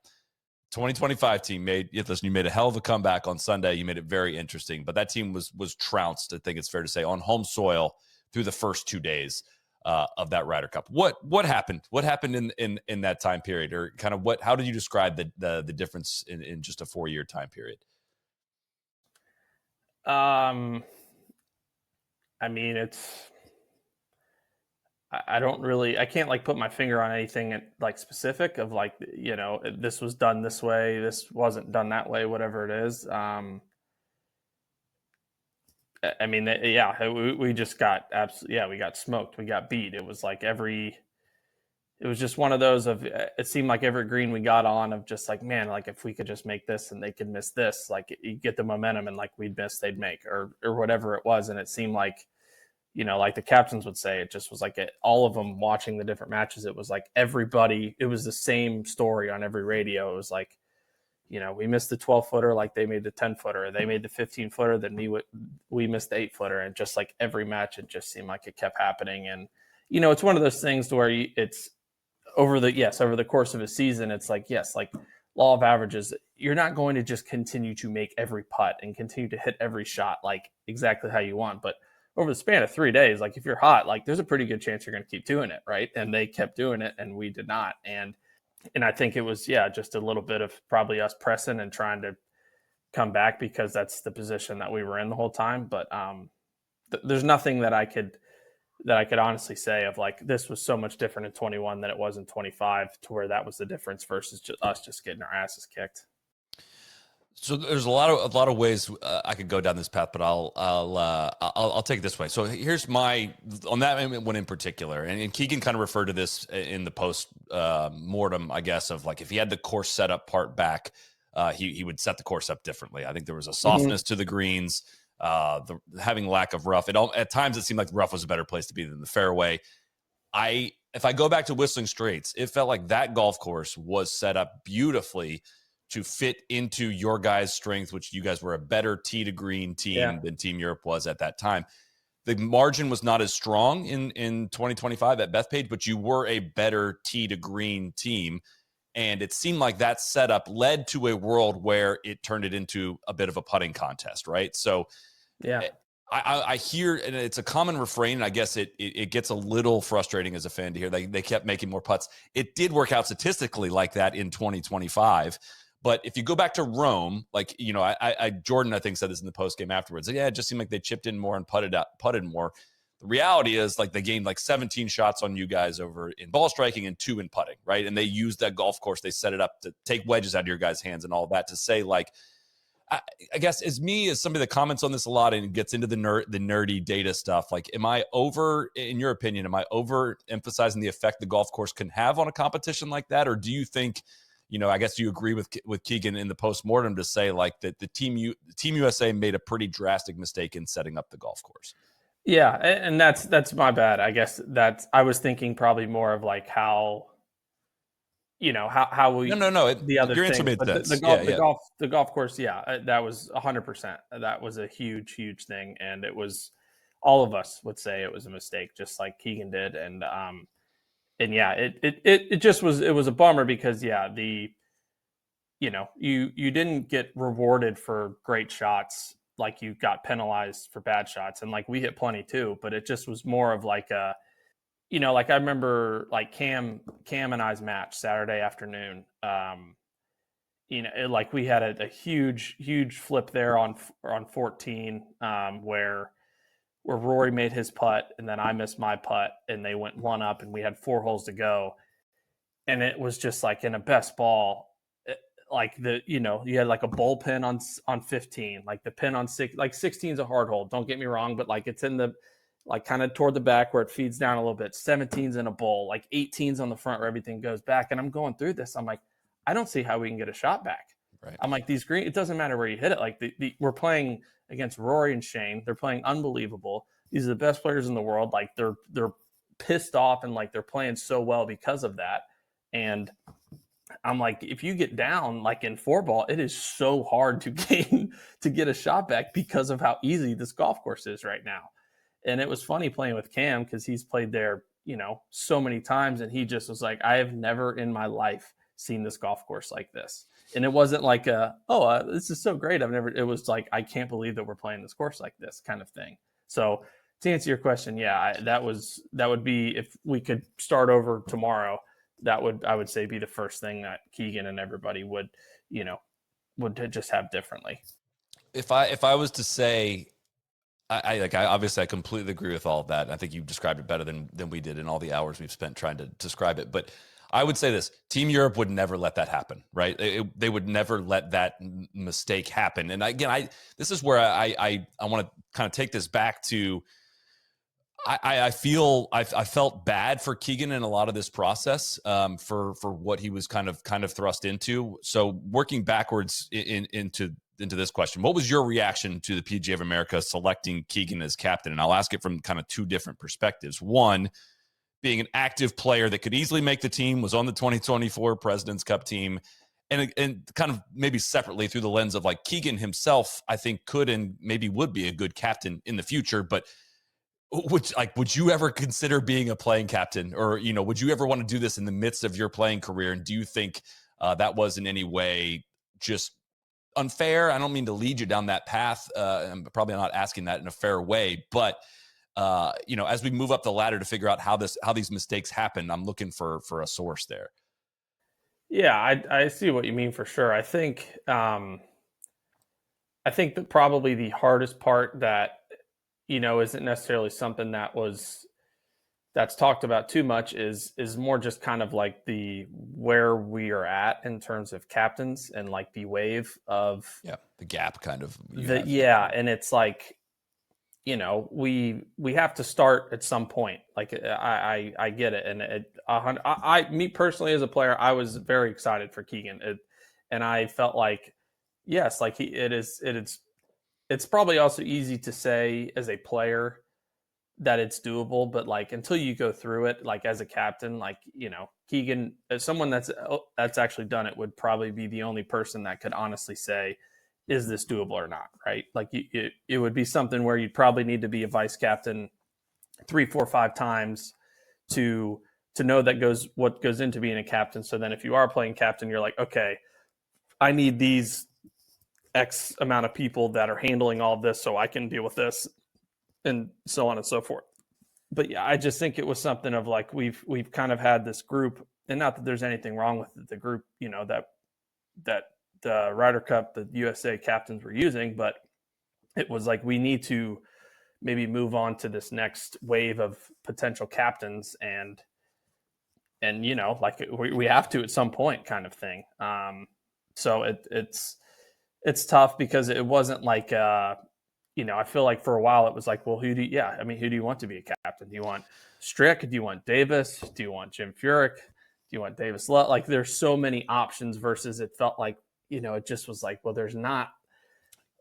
Speaker 3: 2025 team you made a hell of a comeback on Sunday. You made it very interesting, but that team was trounced, I think it's fair to say, on home soil through the first 2 days of that Ryder Cup. What happened? What happened in that time period, or kind of how did you describe the difference in just a 4-year time period?
Speaker 2: I mean, I can't like put my finger on anything like specific of like, this was done this way, this wasn't done that way, whatever it is. I mean, we just got we got smoked. We got beat. It was like it was just one of those of, it seemed like every green we got on of just like, man, like if we could just make this and they could miss this, like you get the momentum and like we'd miss, they'd make, or whatever it was. And it seemed like, like the captains would say, it just was like all of them watching the different matches. It was like everybody, it was the same story on every radio. It was like, we missed the 12-footer, like they made the 10-footer. They made the 15-footer, then we missed the 8-footer. And just like every match, it just seemed like it kept happening. And, it's one of those things where it's over the course of a season, it's like, yes, like law of averages, you're not going to just continue to make every putt and continue to hit every shot like exactly how you want. But over the span of 3 days, like if you're hot, like there's a pretty good chance you're going to keep doing it, right? And they kept doing it and we did not. And I think it was, just a little bit of probably us pressing and trying to come back because that's the position that we were in the whole time. But there's nothing that I could honestly say of like, this was so much different in 21 than it was in 25 to where that was the difference versus us just getting our asses kicked.
Speaker 3: So there's a lot of ways I could go down this path, but I'll take it this way. So here's on that one in particular, and Keegan kind of referred to this in the post mortem, I guess, of like if he had the course setup part back, he would set the course up differently. I think there was a softness to the greens, the having lack of rough. At times it seemed like the rough was a better place to be than the fairway. If I go back to Whistling Straits, it felt like that golf course was set up beautifully to fit into your guys' strength, which you guys were a better tee to green team than Team Europe was at that time. The margin was not as strong in 2025 at Bethpage, but you were a better tee to green team. And it seemed like that setup led to a world where it turned it into a bit of a putting contest, right? So I hear, and it's a common refrain, and I guess it gets a little frustrating as a fan to hear. They kept making more putts. It did work out statistically like that in 2025. But if you go back to Rome, like, Jordan, I think, said this in the post game afterwards. It just seemed like they chipped in more and putted more. The reality is, like, they gained like 17 shots on you guys over in ball striking and 2 in putting, right? And they used that golf course. They set it up to take wedges out of your guys' hands and all that to say, like, I guess as somebody that comments on this a lot and gets into the nerdy data stuff, like, in your opinion, am I overemphasizing the effect the golf course can have on a competition like that? Or do you think, I guess you agree with Keegan in the postmortem to say like that the Team USA made a pretty drastic mistake in setting up the golf course?
Speaker 2: Yeah, and that's my bad. I guess I was thinking probably more of like how how we the other
Speaker 3: your
Speaker 2: thing.
Speaker 3: answer made sense.
Speaker 2: The golf course, that was 100%. That was a huge thing, and it was, all of us would say it was a mistake, just like Keegan did, and it just was, it was a bummer because you didn't get rewarded for great shots, like you got penalized for bad shots, and like we hit plenty too, but it just was more of like a, like I remember like Cam and I's match Saturday afternoon. Like we had a huge flip there on 14, where Rory made his putt and then I missed my putt and they went one up and we had 4 holes to go. And it was just like in a best ball, like you had like a bullpen on 15, like the pin on 6, like 16 is a hard hole. Don't get me wrong, but like it's in the, like kind of toward the back where it feeds down a little bit. 17's in a bowl, like 18's on the front where everything goes back. And I'm going through this. I'm like, I don't see how we can get a shot back.
Speaker 3: Right.
Speaker 2: I'm like, these green, it doesn't matter where you hit it. Like we're playing against Rory and Shane. They're playing unbelievable. These are the best players in the world. Like they're pissed off and like they're playing so well because of that. And I'm like, if you get down like in 4-ball, it is so hard to get a shot back because of how easy this golf course is right now. And it was funny playing with Cam because he's played there, so many times. And he just was like, I have never in my life seen this golf course like this. And it wasn't like this is so great. It was like, I can't believe that we're playing this course like this kind of thing. So to answer your question, that would be, if we could start over tomorrow, I would say be the first thing that Keegan and everybody would just have differently.
Speaker 3: If I was to say, I obviously I completely agree with all of that. I think you described it better than we did in all the hours we've spent trying to describe it. But I would say this: Team Europe would never let that happen, right? They would never let that mistake happen. And again, this is where I want to kind of take this back to. I felt bad for Keegan in a lot of this process, for what he was kind of thrust into. So working backwards into this question, what was your reaction to the PGA of America selecting Keegan as captain? And I'll ask it from kind of 2 different perspectives. One, being an active player that could easily make the team, was on the 2024 President's Cup team, and kind of maybe separately through the lens of like Keegan himself, I think could and maybe would be a good captain in the future. But would you ever consider being a playing captain, or, you know, would you ever want to do this in the midst of your playing career? And do you think that was in any way just unfair? I don't mean to lead you down that path. I'm probably not asking that in a fair way, but you know, as we move up the ladder to figure out how these mistakes happen, I'm looking for a source there.
Speaker 2: Yeah, I see what you mean for sure. I think that probably the hardest part that, you know, isn't necessarily something that's talked about too much is more just kind of like the where we are at in terms of captains and like the wave of
Speaker 3: the gap kind of
Speaker 2: and it's like, you know, we have to start at some point. Like I get it, and me personally as a player, I was very excited for Keegan, and I felt like yes, like it's probably also easy to say as a player that it's doable, but like until you go through it, like as a captain, like, you know, Keegan, as someone that's actually done it, would probably be the only person that could honestly say, is this doable or not? Right? Like it would be something where you'd probably need to be a vice captain 3, 4, 5 times to know what goes into being a captain. So then if you are playing captain, you're like, okay, I need these X amount of people that are handling all of this so I can deal with this, and so on and so forth. But yeah, I just think it was something of like we've kind of had this group, and not that there's anything wrong with the group, you know, that the Ryder Cup, the USA captains were using, but it was like we need to maybe move on to this next wave of potential captains, and you know, like we have to at some point, kind of thing. So it's tough because it wasn't like you know, I feel like for a while it was like, well, who do you want to be a captain? Do you want Strick? Do you want Davis? Do you want Jim Furyk? Do you want Davis? Like, there's so many options versus it felt like, you know, it just was like, well, there's not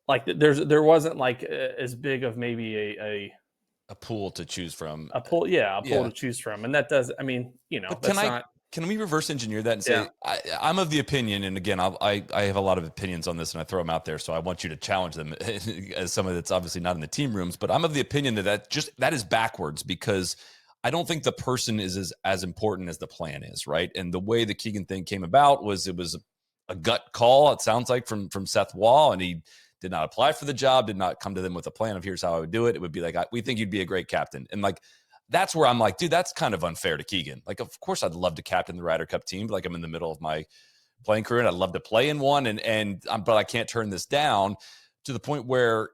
Speaker 2: like there wasn't like as big of maybe
Speaker 3: a pool to choose from.
Speaker 2: A pool to choose from, and that does. I mean, you know,
Speaker 3: but can we reverse engineer that and say I'm of the opinion, and again, I have a lot of opinions on this, and I throw them out there, so I want you to challenge them as someone that's obviously not in the team rooms. But I'm of the opinion that is backwards, because I don't think the person is as important as the plan is, right? And the way the Keegan thing came about was it was a gut call. It sounds like from Seth Wall, and he did not apply for the job, did not come to them with a plan of here's how I would do it. It would be like, we think you'd be a great captain. And like, that's where I'm like, dude, that's kind of unfair to Keegan. Like, of course I'd love to captain the Ryder Cup team, but like I'm in the middle of my playing career and I'd love to play in one. But I can't turn this down, to the point where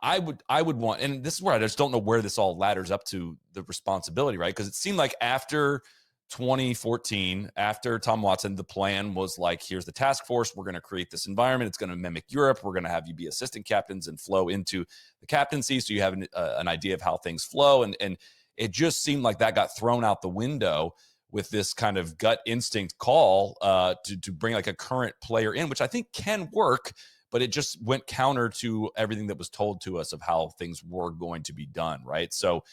Speaker 3: I would want, and this is where I just don't know where this all ladders up to the responsibility, right? Because it seemed like after 2014, after Tom Watson, the plan was like, here's the task force. We're going to create this environment. It's going to mimic Europe. We're going to have you be assistant captains and flow into the captaincy, so you have an idea of how things flow. And it just seemed like that got thrown out the window with this kind of gut instinct call to bring like a current player in, which I think can work, but it just went counter to everything that was told to us of how things were going to be done, right? So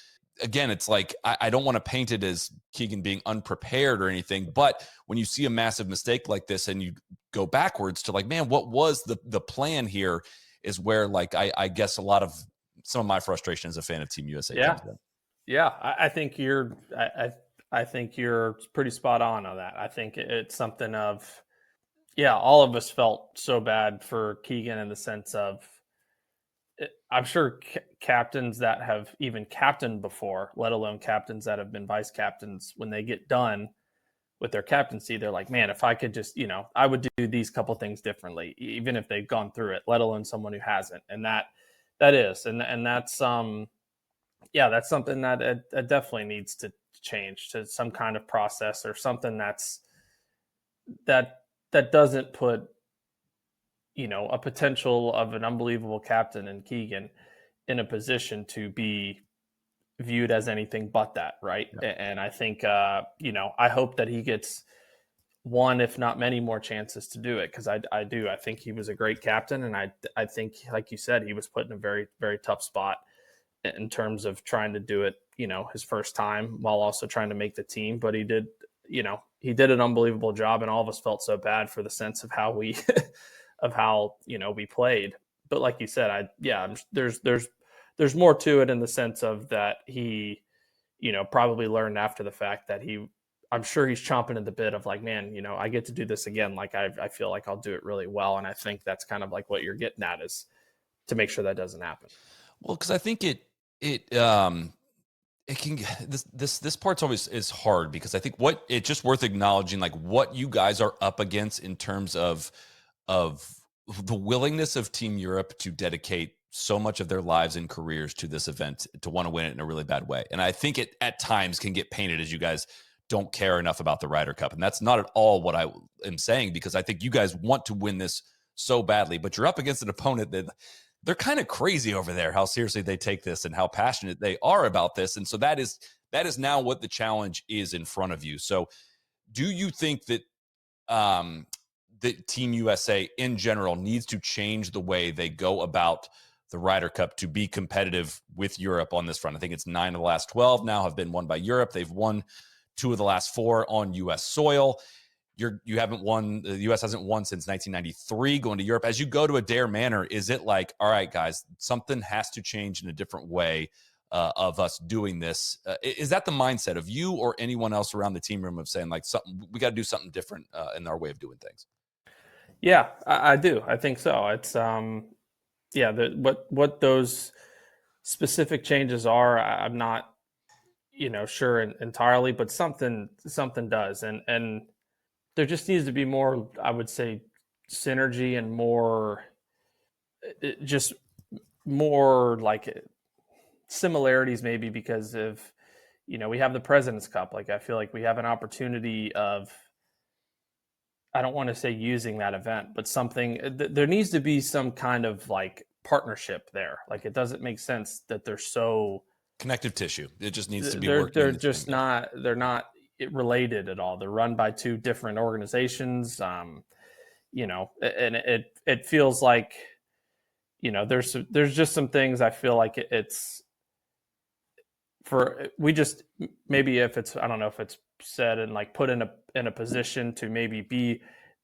Speaker 3: again, it's like, I don't want to paint it as Keegan being unprepared or anything, but when you see a massive mistake like this and you go backwards to like, man, what was the plan here, is where like, I guess some of my frustration as a fan of Team USA.
Speaker 2: Yeah. I think I think you're pretty spot on that. I think it's something of, all of us felt so bad for Keegan in the sense of, I'm sure captains that have even captained before, let alone captains that have been vice captains, when they get done with their captaincy, they're like, man, if I could just, you know, I would do these couple things differently, even if they've gone through it, let alone someone who hasn't. And that's that's something that it definitely needs to change to some kind of process or something that doesn't put, you know, a potential of an unbelievable captain in Keegan in a position to be viewed as anything but that, right? Yeah. And I think, you know, I hope that he gets one, if not many more chances to do it, because I do. I think he was a great captain, and I think, like you said, he was put in a very, very tough spot in terms of trying to do it, you know, his first time while also trying to make the team. But he did he did an unbelievable job, and all of us felt so bad for the sense of how we, we played. But like you said, there's more to it in the sense of that he, probably learned after the fact that I'm sure he's chomping at the bit of like, man, I get to do this again. Like I feel like I'll do it really well. And I think that's kind of like what you're getting at, is to make sure that doesn't happen.
Speaker 3: Well, because I think it can, this part's always is hard, because I think it's just worth acknowledging, like what you guys are up against in terms of the willingness of Team Europe to dedicate so much of their lives and careers to this event, to want to win it in a really bad way. And I think it at times can get painted as you guys don't care enough about the Ryder Cup. And that's not at all what I am saying, because I think you guys want to win this so badly, but you're up against an opponent that they're kind of crazy over there, how seriously they take this and how passionate they are about this. And so that is now what the challenge is in front of you. So do you think that that Team USA in general needs to change the way they go about the Ryder Cup to be competitive with Europe on this front? I think it's 9 of the last 12 now have been won by Europe. They've won 2 of the last 4 on U.S. soil. You haven't won. The U.S. hasn't won since 1993 going to Europe. As you go to Adair Manor, is it like, all right, guys, something has to change in a different way of us doing this? Is that the mindset of you or anyone else around the team room of saying, like, something, we got to do something different in our way of doing things?
Speaker 2: Yeah, I do. I think so. It's what those specific changes are, I'm not sure entirely, but something does, and there just needs to be more, I would say, synergy and more like similarities, maybe because of we have the President's Cup. Like I feel like we have an opportunity of, I don't want to say using that event, but something, there needs to be some kind of like partnership there. Like it doesn't make sense that they're so
Speaker 3: connective tissue. It just needs to be
Speaker 2: they're
Speaker 3: working.
Speaker 2: they're not related at all. They're run by 2 different organizations. And it feels like, there's just some things I feel like maybe if it's, I don't know if it's said and like put in a position to maybe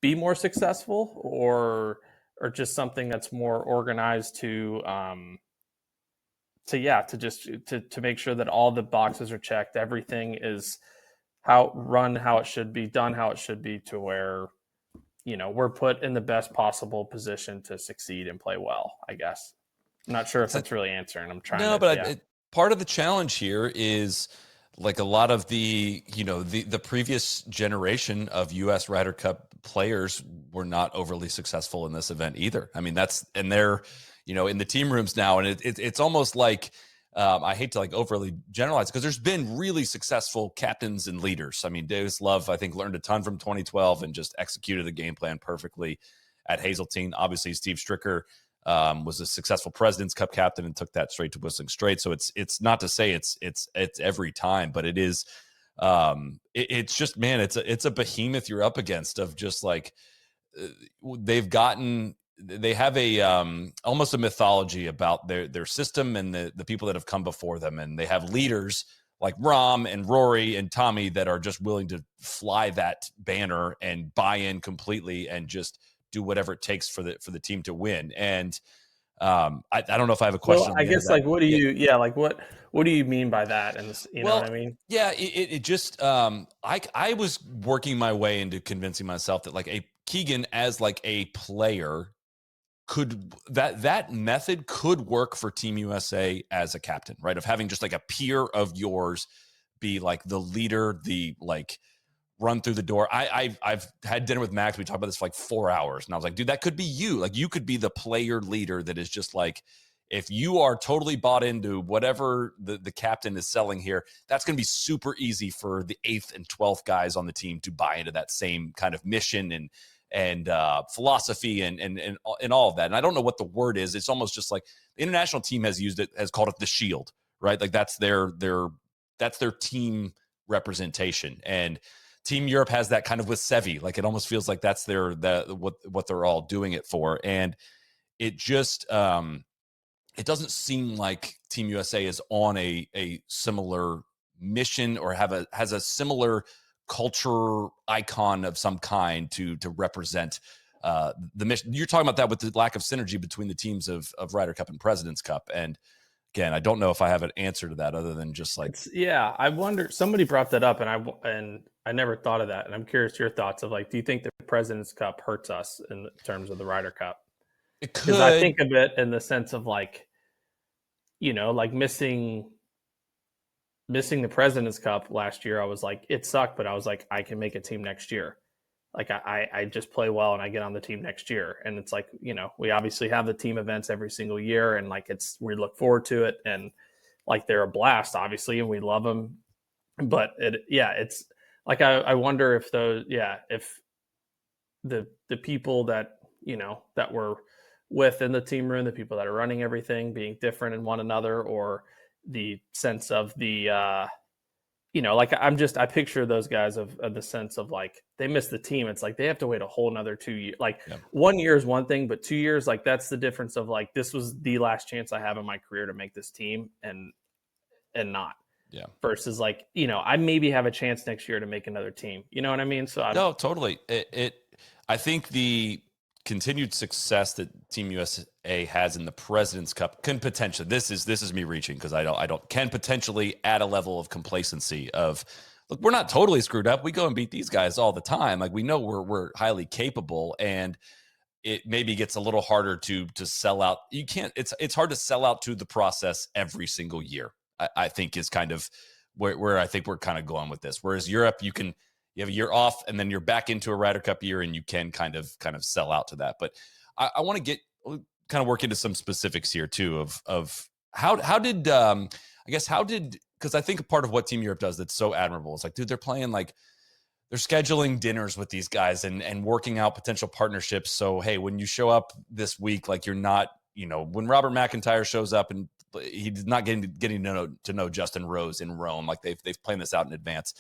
Speaker 2: be more successful, or just something that's more organized to make sure that all the boxes are checked, everything is how it should be done, how it should be, to where we're put in the best possible position to succeed and play well, I guess. I'm not sure if that's really answering. I'm trying
Speaker 3: part of the challenge here is, like, a lot of the the previous generation of U.S. Ryder Cup players were not overly successful in this event either. I mean, they're in the team rooms now, and it's almost like, I hate to like overly generalize, because there's been really successful captains and leaders. I mean, Davis Love, I think, learned a ton from 2012 and just executed the game plan perfectly at Hazeltine. Obviously, Steve Stricker was a successful President's Cup captain and took that straight to Whistling Straits. So it's not to say it's every time, but it is. It's just, man, it's a behemoth you're up against, of just like, they have a almost a mythology about their system and the people that have come before them, and they have leaders like Rahm and Rory and Tommy that are just willing to fly that banner and buy in completely and just do whatever it takes for the team to win. And I don't know if I have a question.
Speaker 2: Well, I guess, like, what do you, what do you mean by that? And know what I mean?
Speaker 3: Yeah, it just, I was working my way into convincing myself that, like, a Keegan as like a player that method could work for Team USA as a captain, right? Of having just like a peer of yours be like the leader, the like run through the door. I've had dinner with Max. We talked about this for like 4 hours, and I was like, dude, that could be you. Like, you could be the player leader that is just like, if you are totally bought into whatever the captain is selling here, that's going to be super easy for the 8th and 12th guys on the team to buy into that same kind of mission and philosophy and all of that. And I don't know what the word is. It's almost just like the international team has called it the shield, right? Like that's their team representation. And Team Europe has that kind of with Sevi. Like, it almost feels like that's what they're all doing it for. And it just, it doesn't seem like Team USA is on a similar mission or has a similar culture icon of some kind to represent the mission. You're talking about that with the lack of synergy between the teams of Ryder Cup and President's Cup. And again, I don't know if I have an answer to that other than just like,
Speaker 2: I wonder, somebody brought that up, and I never thought of that. And I'm curious your thoughts of like, do you think the President's Cup hurts us in terms of the Ryder Cup?
Speaker 3: it could.
Speaker 2: Because I think of it in the sense of like, like missing the President's Cup last year. I was like, it sucked, but I was like, I can make a team next year. Like I just play well and I get on the team next year. And it's like, we obviously have the team events every single year, and like we look forward to it, and like they're a blast, obviously, and we love them. But it's like I wonder if if the people that that we're with in the team room, the people that are running everything, being different in one another, or the sense of the like I picture those guys of the sense of like they miss the team. It's like they have to wait a whole another 2 years. Like 1 year is one thing, but 2 years, like that's the difference of like, this was the last chance I have in my career to make this team, and not.
Speaker 3: Yeah.
Speaker 2: Versus like, I maybe have a chance next year to make another team. You know what I mean? So
Speaker 3: no, totally. I think the continued success that Team USA has in the President's Cup can potentially, this is me reaching because can potentially add a level of complacency of, look, we're not totally screwed up. We go and beat these guys all the time. Like we know we're highly capable, and it maybe gets a little harder to sell out. You can't, it's hard to sell out to the process every single year, I think is kind of where I think we're kind of going with this. Whereas Europe, you have a year off and then you're back into a Ryder Cup year and you can kind of sell out to that. But I want to kind of work into some specifics here too of how did because I think a part of what Team Europe does that's so admirable is like, dude, they're scheduling dinners with these guys and working out potential partnerships. So, hey, when you show up this week, like you're not, when Robert McIntyre shows up and he's not getting to know Justin Rose in Rome, like they've planned this out in advance.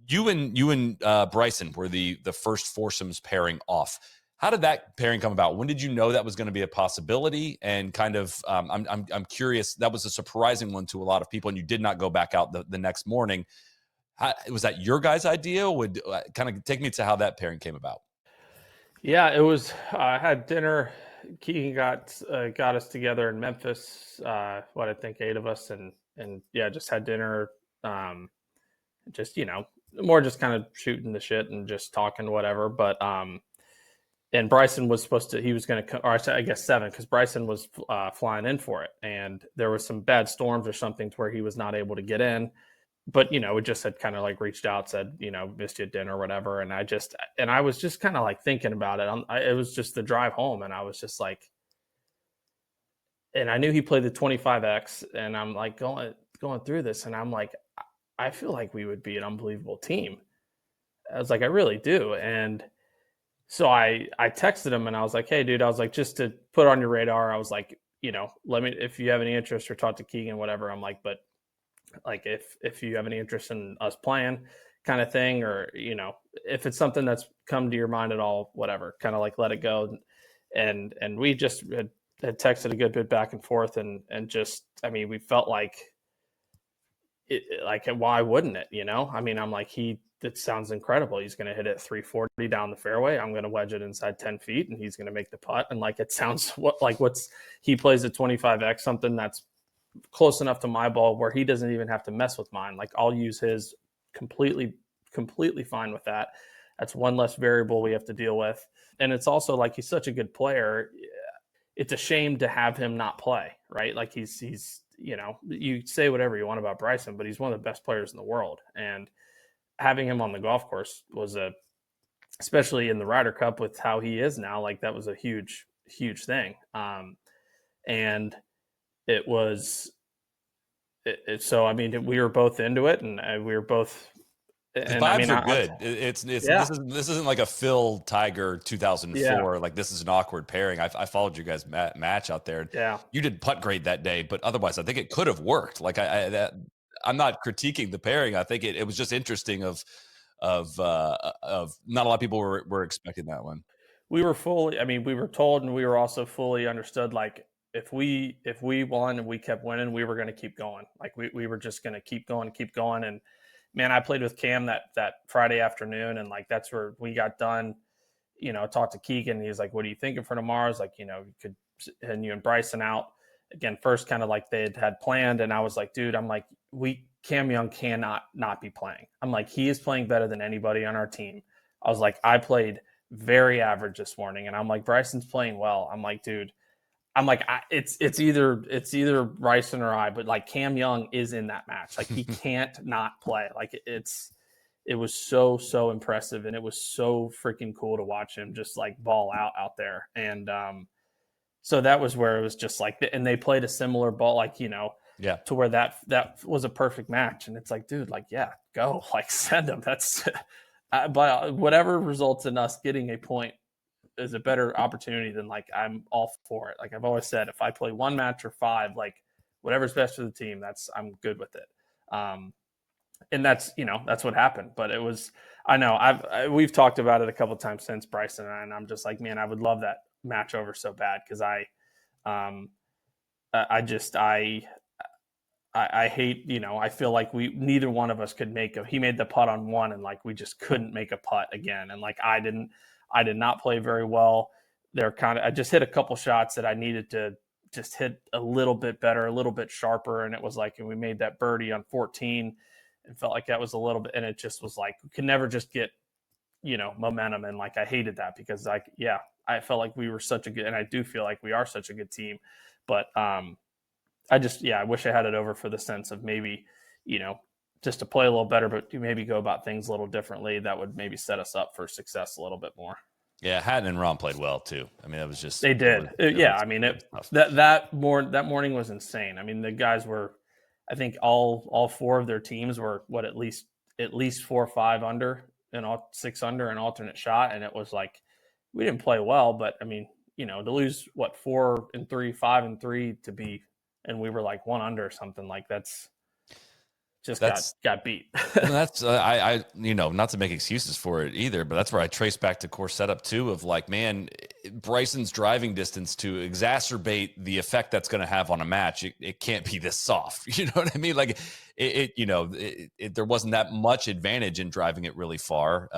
Speaker 3: You and Bryson were the first foursomes pairing off. How did that pairing come about? When did you know that was going to be a possibility? And kind of, I'm curious. That was a surprising one to a lot of people, and you did not go back out the next morning. Was that your guys' idea? Would kind of take me to how that pairing came about.
Speaker 2: Yeah, it was. I had dinner. Keegan got us together in Memphis. I think 8 of us, and just had dinner. Just more just kind of shooting the shit and just talking whatever. But and Bryson was he was going to come, or I guess 7, because Bryson was flying in for it, and there was some bad storms or something to where he was not able to get in. But it just had kind of like reached out, said missed you at dinner or whatever, and I was just kind of like thinking about it. It was just the drive home, and I was just like, and I knew he played the 25X, and I'm like going through this, and I'm like, I feel like we would be an unbelievable team. I was like, I really do. And so I texted him and I was like, hey, dude, I was like, just to put on your radar, I was like, let me, if you have any interest, or talk to Keegan, whatever. I'm like, but like, if you have any interest in us playing kind of thing, or, if it's something that's come to your mind at all, whatever, kind of like let it go. And we just had texted a good bit back and forth, and just, I mean, we felt like, like, why wouldn't it? I mean, I'm like, that sounds incredible. He's going to hit it 340 down the fairway. I'm going to wedge it inside 10 feet, and he's going to make the putt. And like, it sounds he plays a 25X, something that's close enough to my ball where he doesn't even have to mess with mine. Like, I'll use his completely fine with that. That's one less variable we have to deal with. And it's also like, he's such a good player. It's a shame to have him not play, right? Like he's you say whatever you want about Bryson, but he's one of the best players in the world. And having him on the golf course was especially in the Ryder Cup with how he is now, like that was a huge, huge thing. And it was, so, I mean, we were both into it, and we were both,
Speaker 3: the vibes are good. This isn't like a Phil Tiger 2004. Yeah. Like, this is an awkward pairing. I followed you guys match out there.
Speaker 2: Yeah,
Speaker 3: you did putt great that day, but otherwise, I think it could have worked. Like, I'm not critiquing the pairing. I think it was just interesting. Of not a lot of people were expecting that one.
Speaker 2: We were we were told, and we were also fully understood. Like, if we won and we kept winning, we were going to keep going. Like, we were just going to keep going. man, I played with Cam that Friday afternoon, and like that's where we got done. Talked to Keegan. And he's like, "What are you thinking for tomorrow?" It's like, you could send you and Bryson out again first, kind of like they had planned. And I was like, dude, I'm like, Cam Young cannot not be playing. I'm like, he is playing better than anybody on our team. I was like, I played very average this morning, and I'm like, Bryson's playing well. I'm like, dude, it's either Bryson or I, but like Cam Young is in that match. Like he can't not play. Like it was so impressive, and it was so freaking cool to watch him just like ball out there. And so that was where it was just like, and they played a similar ball, like, to where that was a perfect match. And it's like, dude, like, yeah, go, like, send them. That's but whatever results in us getting a point is a better opportunity than, like, I'm all for it. Like I've always said, if I play one match or 5, like whatever's best for the team, I'm good with it. And that's what happened. But it was, I know we've talked about it a couple of times since, Bryson and I, and I'm just like, man, I would love that match over so bad, because I hate, I feel like neither one of us could he made the putt on one, and like we just couldn't make a putt again, and like I did not play very well. I just hit a couple shots that I needed to just hit a little bit better, a little bit sharper, and it was like, and we made that birdie on 14 and felt like that was a little bit, and it just was like we could never just get momentum, and like I hated that, because like, yeah, I felt like we were such a good, and I do feel like we are such a good team, but I wish I had it over for the sense of maybe, just to play a little better, but to maybe go about things a little differently. That would maybe set us up for success a little bit more.
Speaker 3: Yeah, Hatton and Rom played well too. I mean,
Speaker 2: they did. That morning was insane. I mean, the guys were, I think all 4 of their teams were at least 4 or 5 under, and all 6 under an alternate shot, and it was like we didn't play well, but I mean, to lose 4 and 3, 5 and 3 to be, and we were like 1 under or something, like that's got beat.
Speaker 3: That's I not to make excuses for it either, but that's where I trace back to core setup too, of like, man, Bryson's driving distance to exacerbate the effect that's going to have on a match. It can't be this soft. You know what I mean? Like there wasn't that much advantage in driving it really far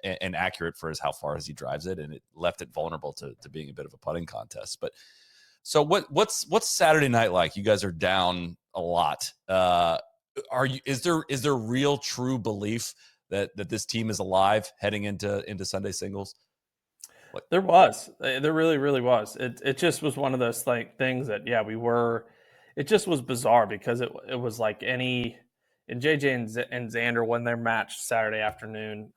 Speaker 3: and accurate for how far as he drives it, and it left it vulnerable to being a bit of a putting contest. But so what's Saturday night like? You guys are down a lot. Is there real true belief that this team is alive heading into Sunday singles?
Speaker 2: There really, really was. It just was one of those things that, yeah, it just was bizarre, because it was like and JJ and Xander won their match Saturday afternoon.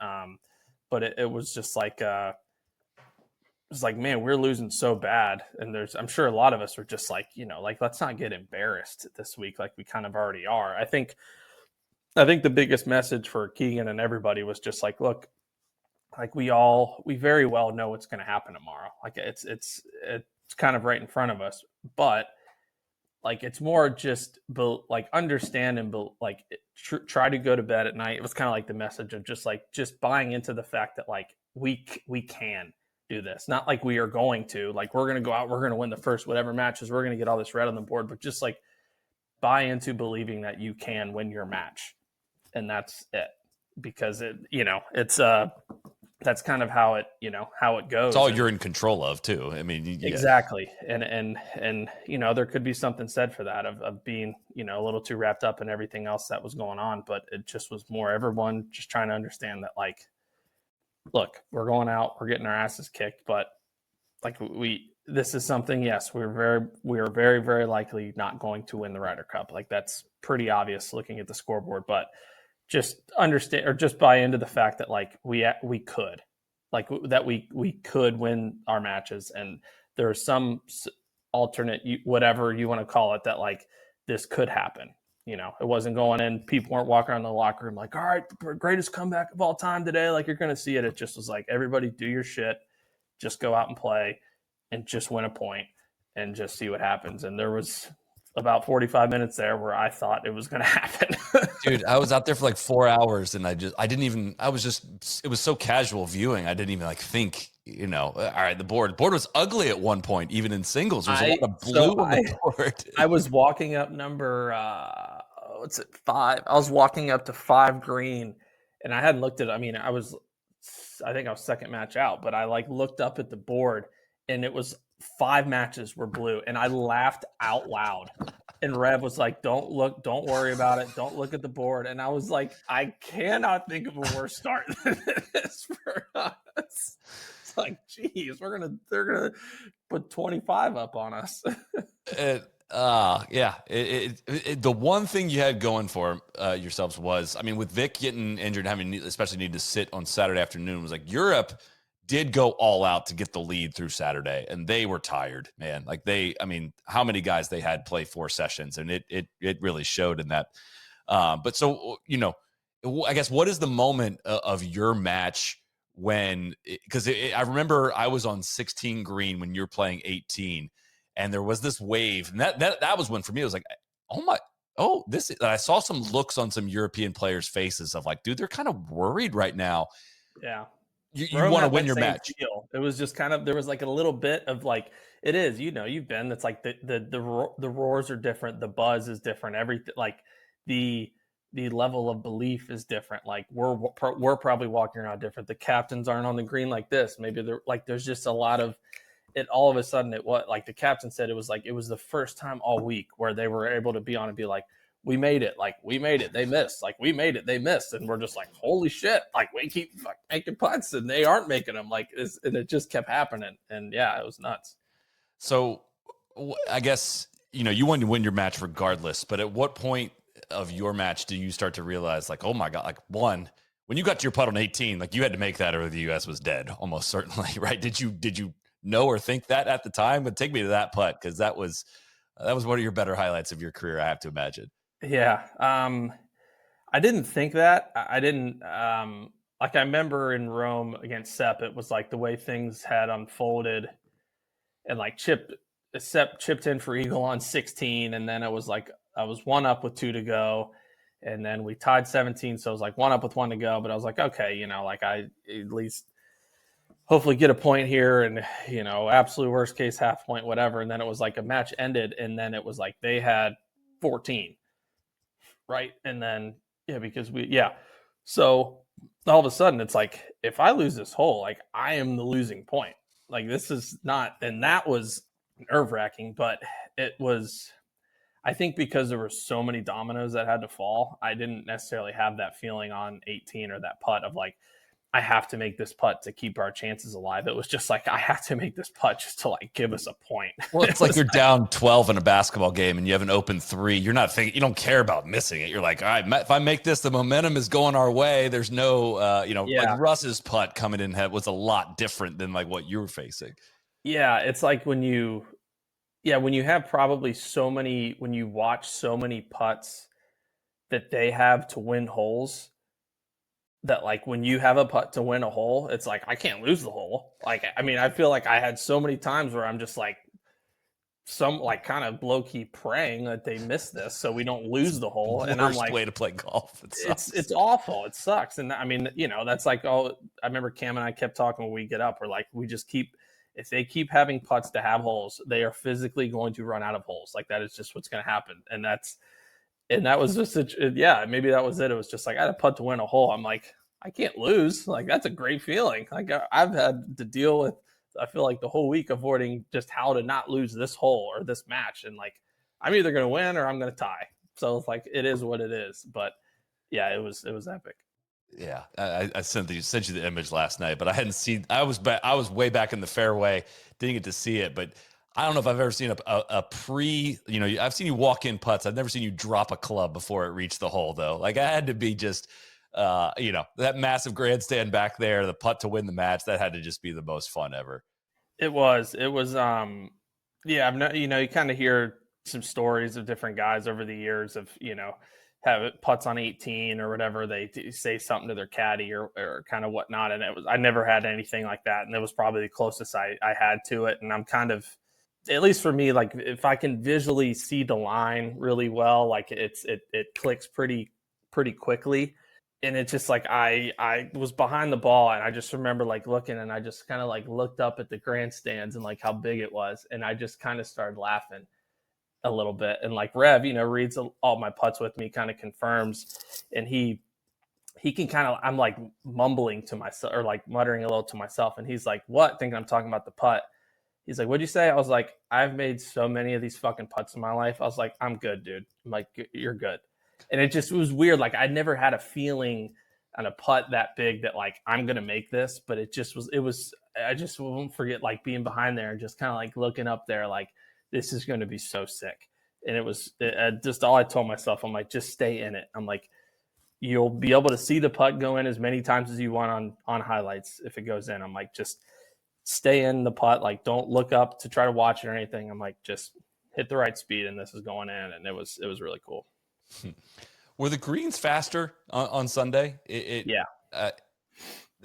Speaker 2: But it was just like, it's like, man, we're losing so bad. And I'm sure a lot of us were just like, like, let's not get embarrassed this week, like we kind of already are. I think the biggest message for Keegan and everybody was just like, look, like we very well know what's going to happen tomorrow. Like it's kind of right in front of us, but like, it's more just like understand and like try to go to bed at night. It was kind of like the message of just buying into the fact that like we can do this. Not like we are going to, like, we're going to go out, we're going to win the first whatever matches, we're going to get all this red on the board, but just like buy into believing that you can win your match. And that's it, because it's that's kind of how it goes.
Speaker 3: It's all you're in control of too. I mean, yeah.
Speaker 2: Exactly. And there could be something said for that of being, a little too wrapped up in everything else that was going on, but it just was more everyone just trying to understand that, like, look, we're going out, we're getting our asses kicked, but like this is something, yes, we are very, very likely not going to win the Ryder Cup. Like, that's pretty obvious looking at the scoreboard, but just understand, or just buy into the fact that like we could, like that we could win our matches, and there's some alternate, whatever you want to call it, that like this could happen. It wasn't going in. People weren't walking around the locker room like, all right, greatest comeback of all time today. Like, you're going to see it. It just was like, everybody do your shit. Just go out and play and just win a point and just see what happens. And there was about 45 minutes there where I thought it was going to happen.
Speaker 3: Dude, I was out there for like 4 hours, and it was so casual viewing. I didn't even like think, all right, the board was ugly at one point, even in singles. There's a lot of blue on the board.
Speaker 2: I was walking up number what's it, 5? I was walking up to 5 green, and I hadn't looked at it. I mean, I think I was second match out, but I like looked up at the board, and it was 5 matches were blue, and I laughed out loud. And Rev was like, don't worry about it. Don't look at the board. And I was like, I cannot think of a worse start than this for us. It's like, geez, they're gonna put 25 up on us.
Speaker 3: Yeah. The one thing you had going for yourselves was, I mean, with Vic getting injured, having especially need to sit on Saturday afternoon, was like Europe did go all out to get the lead through Saturday, and they were tired, man. Like I mean, how many guys they had play 4 sessions, and it really showed in that. But so, I guess what is the moment of your match when, because I remember I was on 16 green when you're playing 18, and there was this wave, and that was when for me it was like, I saw some looks on some European players' faces of like, dude, they're kind of worried right now.
Speaker 2: Yeah.
Speaker 3: You want to win your match.
Speaker 2: Feel. It was just kind of, there was like a little bit of like, it is, you've been, it's like the roars are different. The buzz is different. Everything, like the level of belief is different. Like we're probably walking around different. The captains aren't on the green like this. Maybe they're like, there's just a lot of it. All of a sudden like the captain said, it was the first time all week where they were able to be on and be like, we made it. Like, we made it. They missed. Like, we made it. They missed. And we're just like, holy shit. Like, we keep making putts and they aren't making them. Like, and it just kept happening. And yeah, it was nuts.
Speaker 3: So I guess, you wanted to win your match regardless. But at what point of your match do you start to realize, like, oh my God, like, one, when you got to your putt on 18, like, you had to make that or the U.S. was dead, almost certainly, right? Did you know or think that at the time? But take me to that putt, because that was one of your better highlights of your career, I have to imagine.
Speaker 2: Yeah. I didn't think that. I didn't, like, I remember in Rome against Sepp, it was like the way things had unfolded, and like Sepp chipped in for eagle on 16. And then it was like, I was 1 up with 2 to go. And then we tied 17. So it was like 1 up with 1 to go, but I was like, okay, like I at least hopefully get a point here, and, absolute worst case, half point, whatever. And then it was like a match ended. And then it was like, they had 14. Right. And then, so all of a sudden it's like, if I lose this hole, like, I am the losing point. Like, this is not, and that was nerve wracking, but it was, I think because there were so many dominoes that had to fall, I didn't necessarily have that feeling on 18 or that putt of like, I have to make this putt to keep our chances alive. It was just like, I have to make this putt just to like give us a point.
Speaker 3: Well, it's like you're down 12 in a basketball game and you have an open 3. You're not thinking, you don't care about missing it. You're like, all right, if I make this, the momentum is going our way. There's no, like Russ's putt coming in was a lot different than like what you were facing.
Speaker 2: Yeah. It's like when you have probably when you watch so many putts that they have to win holes, that like when you have a putt to win a hole, it's like, I can't lose the hole. Like, I mean, I feel like I had so many times where I'm just like, kind of low key praying that they miss this so we don't lose the hole. And I'm like,
Speaker 3: way to play golf.
Speaker 2: It's awful. It sucks. And I mean, that's like, I remember Cam and I kept talking when we get up. We're like, we just if they keep having putts to have holes, they are physically going to run out of holes. Like, that is just what's going to happen. And that was just, maybe that was it. It was just like, I had a putt to win a hole. I'm like, I can't lose. Like, that's a great feeling. Like, I've had to deal with, I feel like the whole week avoiding just how to not lose this hole or this match. And like, I'm either going to win or I'm going to tie. So it's like, it is what it is. But yeah, it was epic.
Speaker 3: Yeah, I sent you the image last night, but I hadn't seen. I was way back in the fairway, didn't get to see it. But I don't know if I've ever seen a pre. I've seen you walk in putts. I've never seen you drop a club before it reached the hole, though. Like, I had to be just, that massive grandstand back there, the putt to win the match. That had to just be the most fun ever.
Speaker 2: It was. Yeah. I've not. You kind of hear some stories of different guys over the years of have putts on 18 or whatever, they say something to their caddy or kind of whatnot. And I never had anything like that. And it was probably the closest I had to it. And I'm kind of, at least for me, like, if I can visually see the line really well, like it clicks pretty quickly. And it's just like, I was behind the ball and I just remember like looking, and I just kind of like looked up at the grandstands and like how big it was. And I just kind of started laughing. a little bit. And like Rev, reads all my putts with me, kind of confirms, and he can kind of, I'm like mumbling to myself or like muttering a little to myself. And he's like, what? Thinking I'm talking about the putt. He's like, what'd you say? I was like, I've made so many of these fucking putts in my life. I was like, I'm good, dude. I'm like, you're good. And it was weird. Like I'd never had a feeling on a putt that big that like, I'm going to make this, but I just won't forget like being behind there and just kind of like looking up there, like this is going to be so sick. And it was just all I told myself. I'm like, just stay in it. I'm like, you'll be able to see the putt go in as many times as you want on highlights if it goes in. I'm like, just stay in the putt. Like, don't look up to try to watch it or anything. I'm like, just hit the right speed and this is going in. And it was really cool.
Speaker 3: Were the greens faster on Sunday?
Speaker 2: Yeah.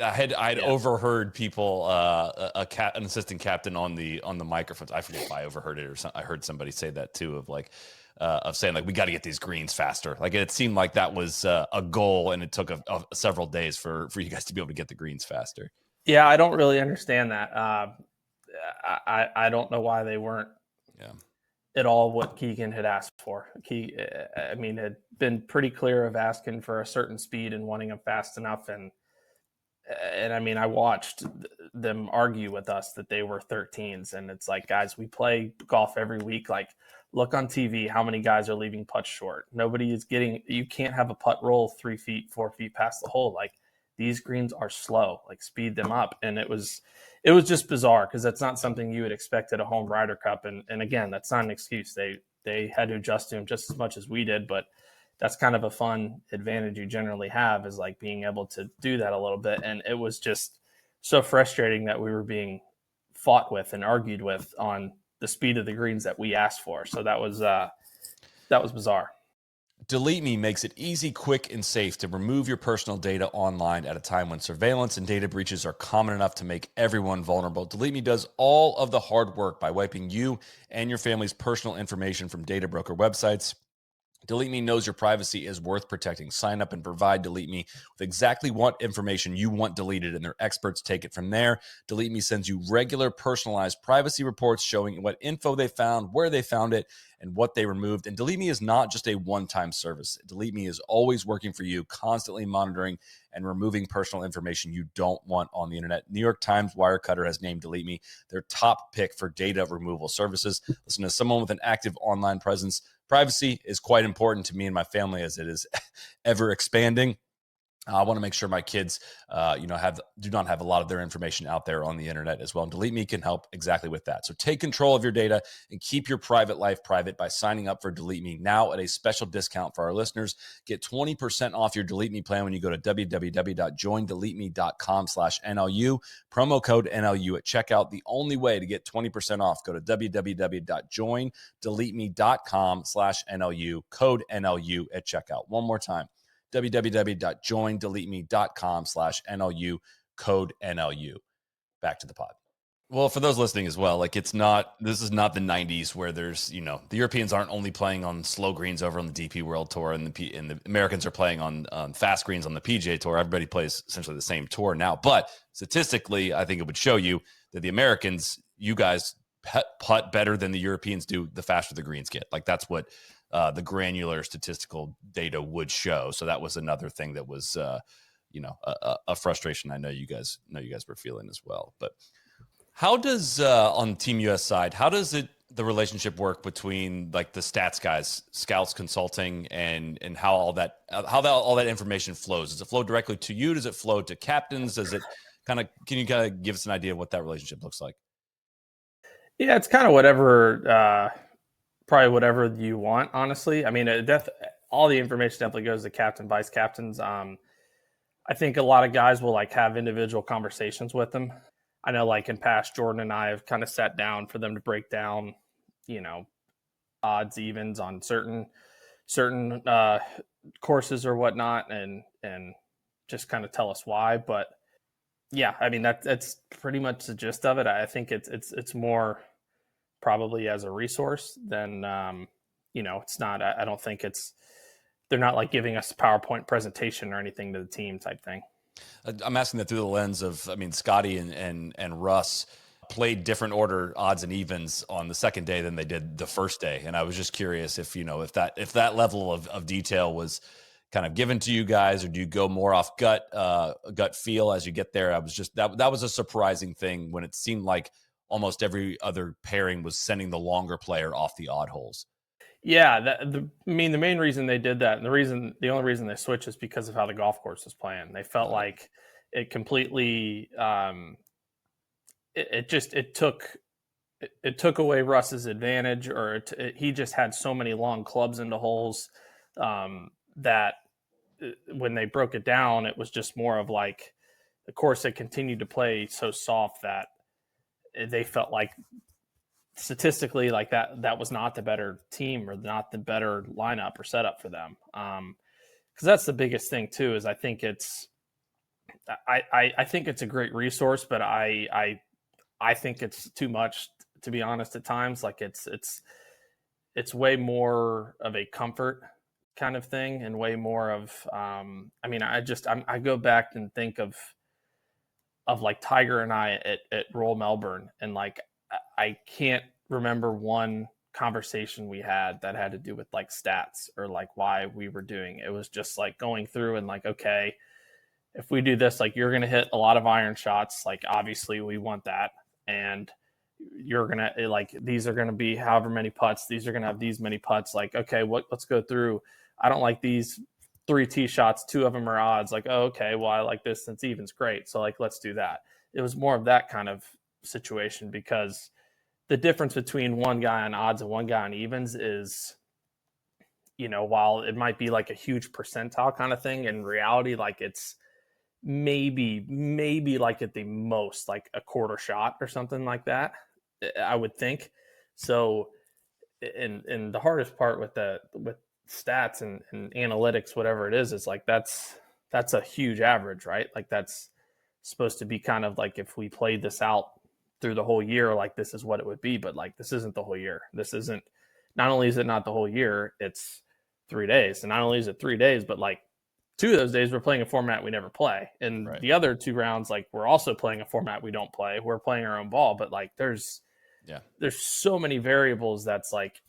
Speaker 3: I'd overheard people, an assistant captain on the microphones. I forget if I overheard it or something. I heard somebody say that too, of saying like, we got to get these greens faster. Like it seemed like that was a goal, and it took several days for you guys to be able to get the greens faster.
Speaker 2: Yeah, I don't really understand that. I don't know why they weren't at all what Keegan had asked for. Had been pretty clear of asking for a certain speed and wanting them fast enough. And I mean, I watched them argue with us that they were 13s. And it's like, guys, we play golf every week. Like, look on TV how many guys are leaving putts short. Nobody is you can't have a putt roll 3 feet, 4 feet past the hole. Like, these greens are slow, like speed them up. And it was just bizarre because that's not something you would expect at a home Ryder Cup. And again, that's not an excuse. They had to adjust to them just as much as we did, but that's kind of a fun advantage you generally have, is like being able to do that a little bit. And it was just so frustrating that we were being fought with and argued with on the speed of the greens that we asked for. So that was bizarre.
Speaker 3: DeleteMe makes it easy, quick, and safe to remove your personal data online at a time when surveillance and data breaches are common enough to make everyone vulnerable. DeleteMe does all of the hard work by wiping you and your family's personal information from data broker websites. DeleteMe knows your privacy is worth protecting. Sign up and provide DeleteMe with exactly what information you want deleted, and their experts take it from there. DeleteMe sends you regular personalized privacy reports showing what info they found, where they found it, and what they removed. And DeleteMe is not just a one-time service. DeleteMe is always working for you, constantly monitoring and removing personal information you don't want on the internet. New York Times Wirecutter has named DeleteMe their top pick for data removal services. Listen, as someone with an active online presence, privacy is quite important to me and my family as it is ever expanding. I want to make sure my kids, do not have a lot of their information out there on the internet as well. And DeleteMe can help exactly with that. So take control of your data and keep your private life private by signing up for DeleteMe now at a special discount for our listeners. Get 20% off your DeleteMe plan when you go to www.joindeleteme.com/NLU. Promo code NLU at checkout. The only way to get 20% off. Go to www.joindeleteme.com/NLU. Code NLU at checkout. One more time. www.joindeleteme.com/NLU, code NLU. Back to the pod. Well, for those listening as well, like this is not the 90s where there's, the Europeans aren't only playing on slow greens over on the DP World Tour, and the Americans are playing on fast greens on the PGA Tour. Everybody plays essentially the same tour now. But statistically, I think it would show you that the Americans, you guys putt better than the Europeans do the faster the greens get. Like that's what the granular statistical data would show. So that was another thing that was, a frustration I know you guys were feeling as well. But how does on Team US side, how does the relationship work between like the stats guys, scouts, consulting, and how all that information flows? Does it flow directly to you? Does it flow to captains? Can you kind of give us an idea of what that relationship looks like?
Speaker 2: Yeah, it's kind of whatever. Probably whatever you want, honestly. I mean, all the information definitely goes to captain, vice captains. I think a lot of guys will like have individual conversations with them. I know like in past, Jordan and I have kind of sat down for them to break down, odds, evens on certain courses or whatnot, and just kind of tell us why. But yeah, I mean, that's pretty much the gist of it. I think it's more probably as a resource than, it's not, I don't think they're not like giving us a PowerPoint presentation or anything to the team type thing.
Speaker 3: I'm asking that through the lens of, Scottie and Russ played different order odds and evens on the second day than they did the first day. And I was just curious if, if that level of detail was kind of given to you guys, or do you go more off gut feel as you get there? I was just, that was a surprising thing when it seemed like almost every other pairing was sending the longer player off the odd holes.
Speaker 2: Yeah, the main reason they did that, and the only reason they switched is because of how the golf course was playing. They felt like it completely, it took away Russ's advantage, or he just had so many long clubs into holes that when they broke it down, it was just more of like the course had continued to play so soft that they felt like statistically like that was not the better team or not the better lineup or setup for them. Because that's the biggest thing too, is I think it's a great resource, but I think it's too much, to be honest, at times. Like it's way more of a comfort kind of thing, and way more of I go back and think of like Tiger and I at Royal Melbourne, and like I can't remember one conversation we had that had to do with like stats or like why we were doing it. It was just like going through and like, okay, if we do this, like you're going to hit a lot of iron shots. Like obviously we want that. And you're going to like, these are going to be however many putts. These are going to have these many putts. Like, okay, let's go through. I don't like these 3 tee shots. 2 of them are odds. Like, oh, okay, well, I like this since even's great. So like, let's do that. It was more of that kind of situation, because the difference between one guy on odds and one guy on evens is, while it might be like a huge percentile kind of thing, in reality, like it's maybe like at the most like a quarter shot or something like that, I would think. So, and the hardest part with stats and analytics, whatever it is like that's a huge average, right? Like that's supposed to be kind of like, if we played this out through the whole year, like this is what it would be. But like, this isn't the whole year. Not only is it not the whole year, it's 3 days. And not only is it 3 days, but like 2 of those days we're playing a format we never play. And
Speaker 3: right.
Speaker 2: The other 2 rounds, like we're also playing a format we don't play. We're playing our own ball, but like there's so many variables that's like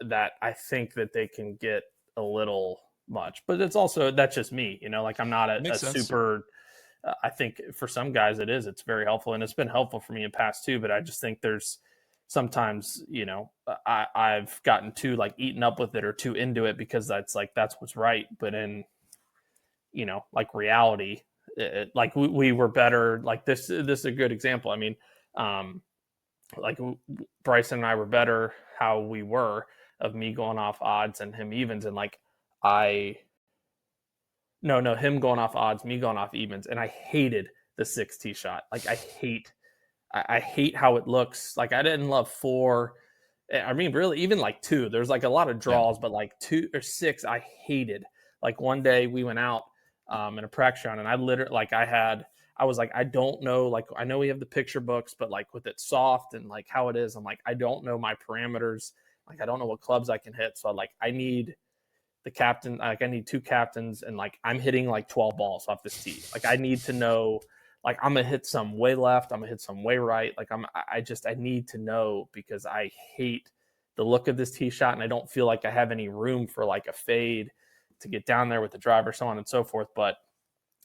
Speaker 2: that I think that they can get a little much. But it's also, that's just me, like I'm not a super, I think for some guys it's very helpful, and it's been helpful for me in past too. But I just think there's sometimes, I've gotten too like eaten up with it or too into it, because that's what's right. But in, like reality, like we were better. Like this is a good example. I mean, like Bryson and I were better how we were, of me going off odds and him evens, and like him going off odds, me going off evens. And I hated the 6 tee shot. Like I hate how it looks. Like I didn't love 4. I mean, really, even like 2, there's like a lot of draws, but like 2 or 6, I hated. Like one day we went out in a practice round, and I literally, like I was like, I don't know, like I know we have the picture books, but like with it soft and like how it is, I'm like, I don't know my parameters. Like I don't know what clubs I can hit. So like I need the captain, like I need 2 captains, and like I'm hitting like 12 balls off this tee. Like I need to know, like I'm gonna hit some way left, I'm gonna hit some way right. Like I need to know, because I hate the look of this tee shot, and I don't feel like I have any room for like a fade to get down there with the driver, so on and so forth. But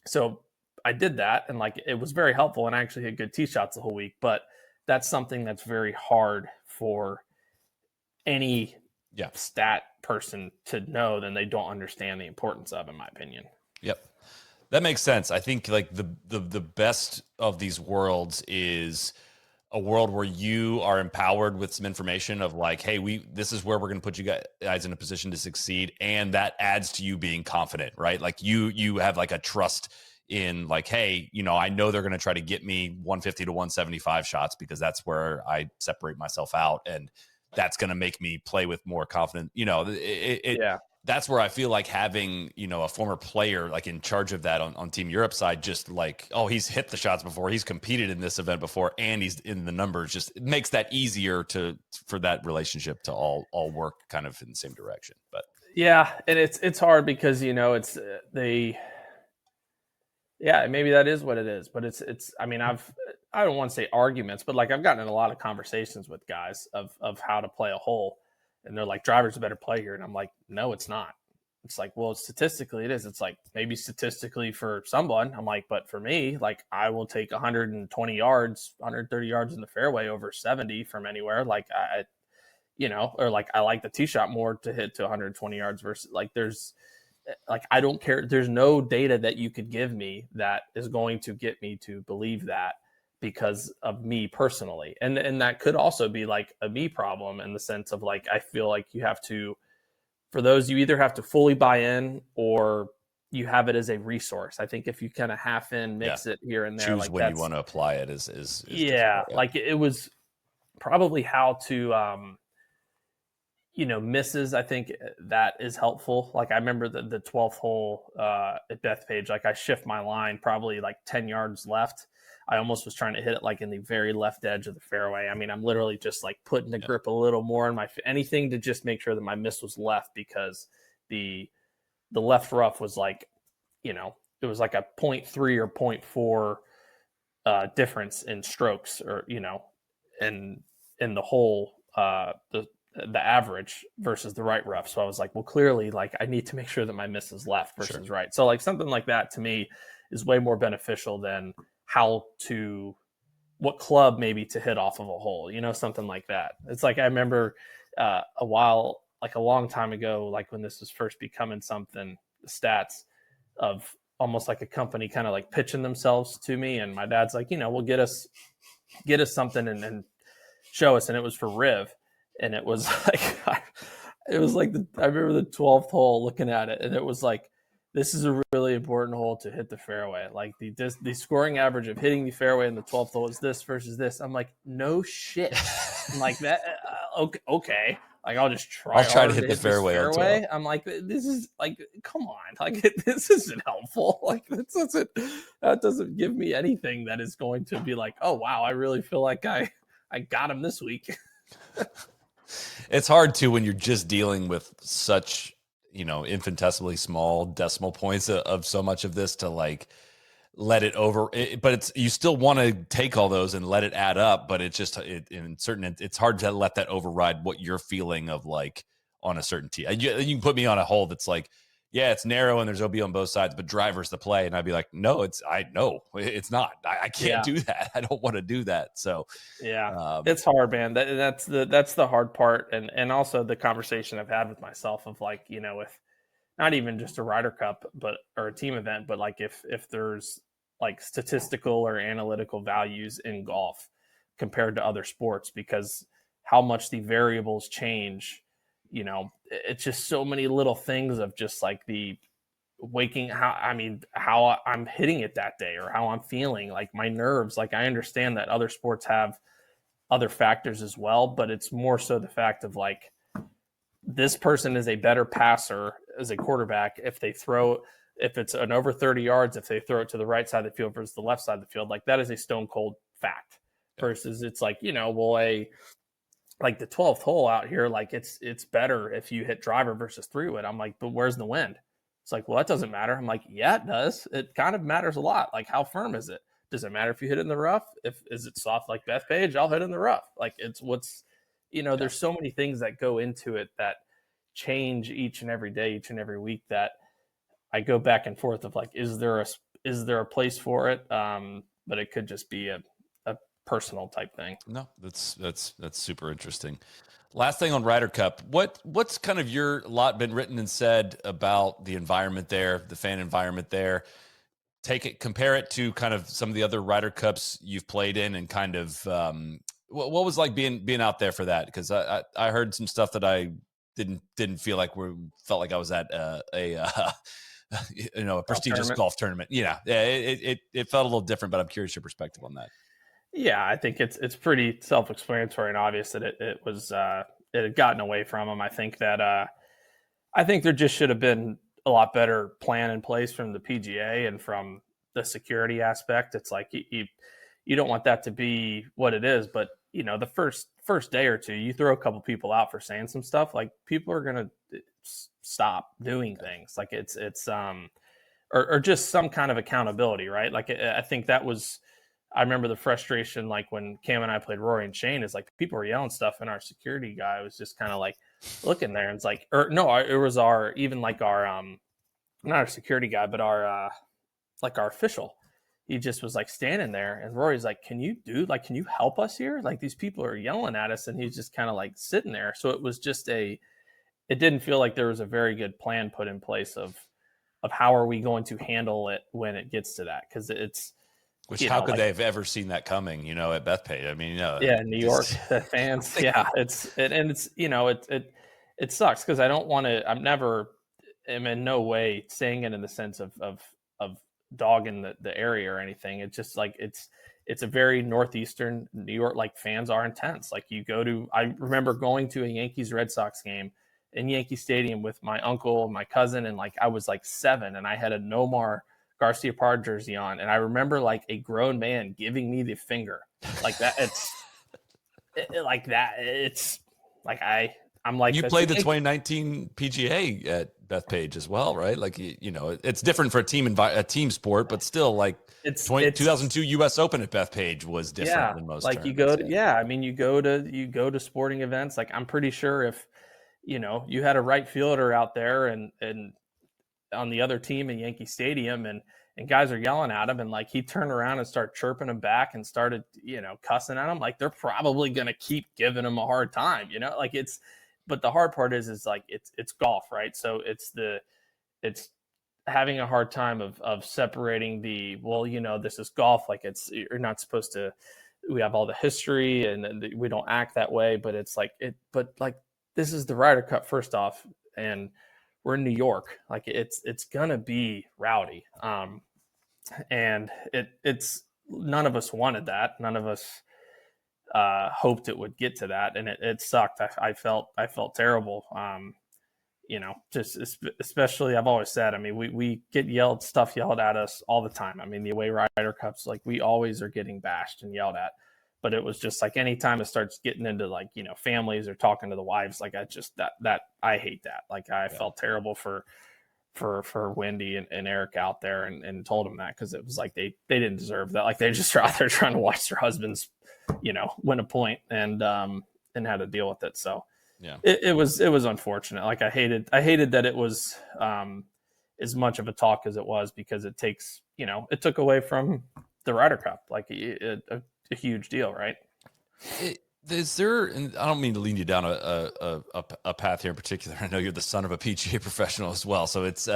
Speaker 2: so I did that, and like it was very helpful, and I actually hit good tee shots the whole week. But that's something that's very hard for any stat person to know, then they don't understand the importance of, in my opinion.
Speaker 3: Yep. That makes sense. I think like the best of these worlds is a world where you are empowered with some information of like, hey, this is where we're going to put you guys in a position to succeed. And that adds to you being confident, right? Like you have like a trust in like, hey, I know they're going to try to get me 150 to 175 shots, because that's where I separate myself out. And that's going to make me play with more confidence. That's where I feel like having, a former player like in charge of that on Team Europe side, just like, oh, he's hit the shots before, he's competed in this event before, and he's in the numbers, just it makes that easier for that relationship to all work kind of in the same direction. But
Speaker 2: yeah, and it's hard because, Yeah, maybe that is what it is, but I mean, I don't want to say arguments, but like I've gotten in a lot of conversations with guys of how to play a hole, and they're like, driver's a better play here. And I'm like, no, it's not. It's like, well, statistically it is. It's like maybe statistically for someone. I'm like, but for me, like I will take 120 yards, 130 yards in the fairway over 70 from anywhere. Like or like I like the tee shot more to hit to 120 yards versus I don't care. There's no data that you could give me that is going to get me to believe that because of me personally. And that could also be like a me problem in the sense of like, I feel like you have to, for those, you either have to fully buy in or you have it as a resource. I think if you kind of half in, mix it here and there,
Speaker 3: choose
Speaker 2: like
Speaker 3: when you want to apply it is
Speaker 2: difficult. Like it was probably how to, misses, I think that is helpful. Like I remember the 12th hole at Bethpage, like I shift my line probably like 10 yards left. I almost was trying to hit it like in the very left edge of the fairway. I mean, I'm literally just like putting the grip a little more in anything to just make sure that my miss was left, because the left rough was like, it was like a 0.3 or 0.4 difference in strokes, or, in the hole, the average versus the right rough. So I was like, well, clearly, like I need to make sure that my miss is left versus right. So like something like that to me is way more beneficial than what club maybe to hit off of a hole, something like that. It's like, I remember a long time ago, like when this was first becoming something, the stats of almost like a company kind of like pitching themselves to me. And my dad's like, well, get us something and show us. And it was for Riv. And it was like, I remember the 12th hole looking at it, and it was like, this is a really important hole to hit the fairway. Like the scoring average of hitting the fairway in the 12th hole is this versus this. I'm like, no shit. I'm like that. Okay. Like I'll just try.
Speaker 3: I'll try to hit the fairway.
Speaker 2: I'm like, this is like, come on. Like this isn't helpful. Like that doesn't give me anything that is going to be like, oh wow, I really feel like I got him this week.
Speaker 3: It's hard too when you're just dealing with such, infinitesimally small decimal points of so much of this to like let it over. But you still want to take all those and let it add up. But it's hard to let that override what you're feeling of like on a certain tee. You can put me on a hole that's like, yeah, it's narrow and there's OB on both sides, but driver's the play. And I'd be like, no, it's not. I can't do that. I don't want to do that. So
Speaker 2: it's hard, man. That's the hard part. And also the conversation I've had with myself of like, with not even just a Ryder Cup, or a team event, but like if there's like statistical or analytical values in golf compared to other sports, because how much the variables change, it's just so many little things of just like the how I'm hitting it that day, or how I'm feeling, like my nerves. Like I understand that other sports have other factors as well, but it's more so the fact of like, this person is a better passer as a quarterback if it's an over 30 yards, if they throw it to the right side of the field versus the left side of the field. Like that is a stone cold fact. Versus it's like, like the 12th hole out here, like it's better if you hit driver versus 3-wood. I'm like, but where's the wind? It's like, well, that doesn't matter. I'm like, yeah, it does. It kind of matters a lot. Like, how firm is it? Does it matter if you hit it in the rough? Is it soft like Bethpage? I'll hit it in the rough. Like there's so many things that go into it that change each and every day, each and every week, that I go back and forth of like, is there a place for it? But it could just be a personal type thing.
Speaker 3: No, that's super interesting. Last thing on Ryder Cup, what's kind of your lot been written and said about the environment there, the fan environment there? Compare it to kind of some of the other Ryder Cups you've played in, and kind of what was like being out there for that? Because I heard some stuff that I didn't feel like felt like I was at a prestigious golf tournament. Yeah, it felt a little different, but I'm curious your perspective on that.
Speaker 2: Yeah, I think it's pretty self-explanatory and obvious that it had gotten away from them. I think there just should have been a lot better plan in place from the PGA and from the security aspect. It's like you don't want that to be what it is, but the first day or two, you throw a couple people out for saying some stuff, like people are gonna stop doing things. Like it's or just some kind of accountability, right? Like, I think that was, I remember the frustration, like when Cam and I played Rory and Shane, is like people were yelling stuff, and our security guy was just kind of like looking there, and it's like, or no, it was our not our security guy, but our like our official. He just was like standing there, and Rory's like, can you help us here? Like, these people are yelling at us. And he's just kind of like sitting there. So it was just it didn't feel like there was a very good plan put in place of how are we going to handle it when it gets to that. Cause
Speaker 3: how could they have ever seen that coming, at Bethpage? I mean,
Speaker 2: yeah, New York fans. Yeah. It sucks. Cause I don't want to, am in no way saying it in the sense of dogging the area or anything. It's just like it's a very northeastern New York, like fans are intense. Like I remember going to a Yankees Red Sox game in Yankee Stadium with my uncle and my cousin, and like I was like 7 and I had a Nomar Garcia Parr jersey on, and I remember like a grown man giving me the finger like that. It's like I'm like,
Speaker 3: you played the 2019 PGA at Bethpage as well, right? Like, it's different for a team sport, but still, like, 2002 U.S. Open at Bethpage was different than most.
Speaker 2: Like you go to sporting events. Like, I'm pretty sure if you had a right fielder out there and on the other team in Yankee Stadium, and guys are yelling at him, and like he turned around and started chirping him back and started cussing at him, like they're probably gonna keep giving him a hard time, like it's. But the hard part is like it's golf, right? So it's having a hard time of separating this is golf. Like, you're not supposed to. We have all the history, and we don't act that way. But it's like But like, this is the Ryder Cup, first off, and we're in New York. Like, it's gonna be rowdy, and it's none of us wanted that. None of us hoped it would get to that, and it sucked. I felt terrible. Just especially, I've always said, I mean, we get stuff yelled at us all the time. I mean, the away Ryder Cups, like, we always are getting bashed and yelled at. But it was just like, anytime it starts getting into like, families or talking to the wives, like, I just that I hate that. Like, I felt terrible for Wendy and Eric out there, and told them that, because it was like they didn't deserve that. Like, they just are out there trying to watch their husbands win a point, and had to deal with it. So yeah, it was unfortunate. Like, I hated that it was as much of a talk as it was, because it takes it took away from the Ryder Cup, like a huge deal, right?
Speaker 3: Is there, and I don't mean to lead you down a path here in particular. I know you're the son of a PGA professional as well, so it's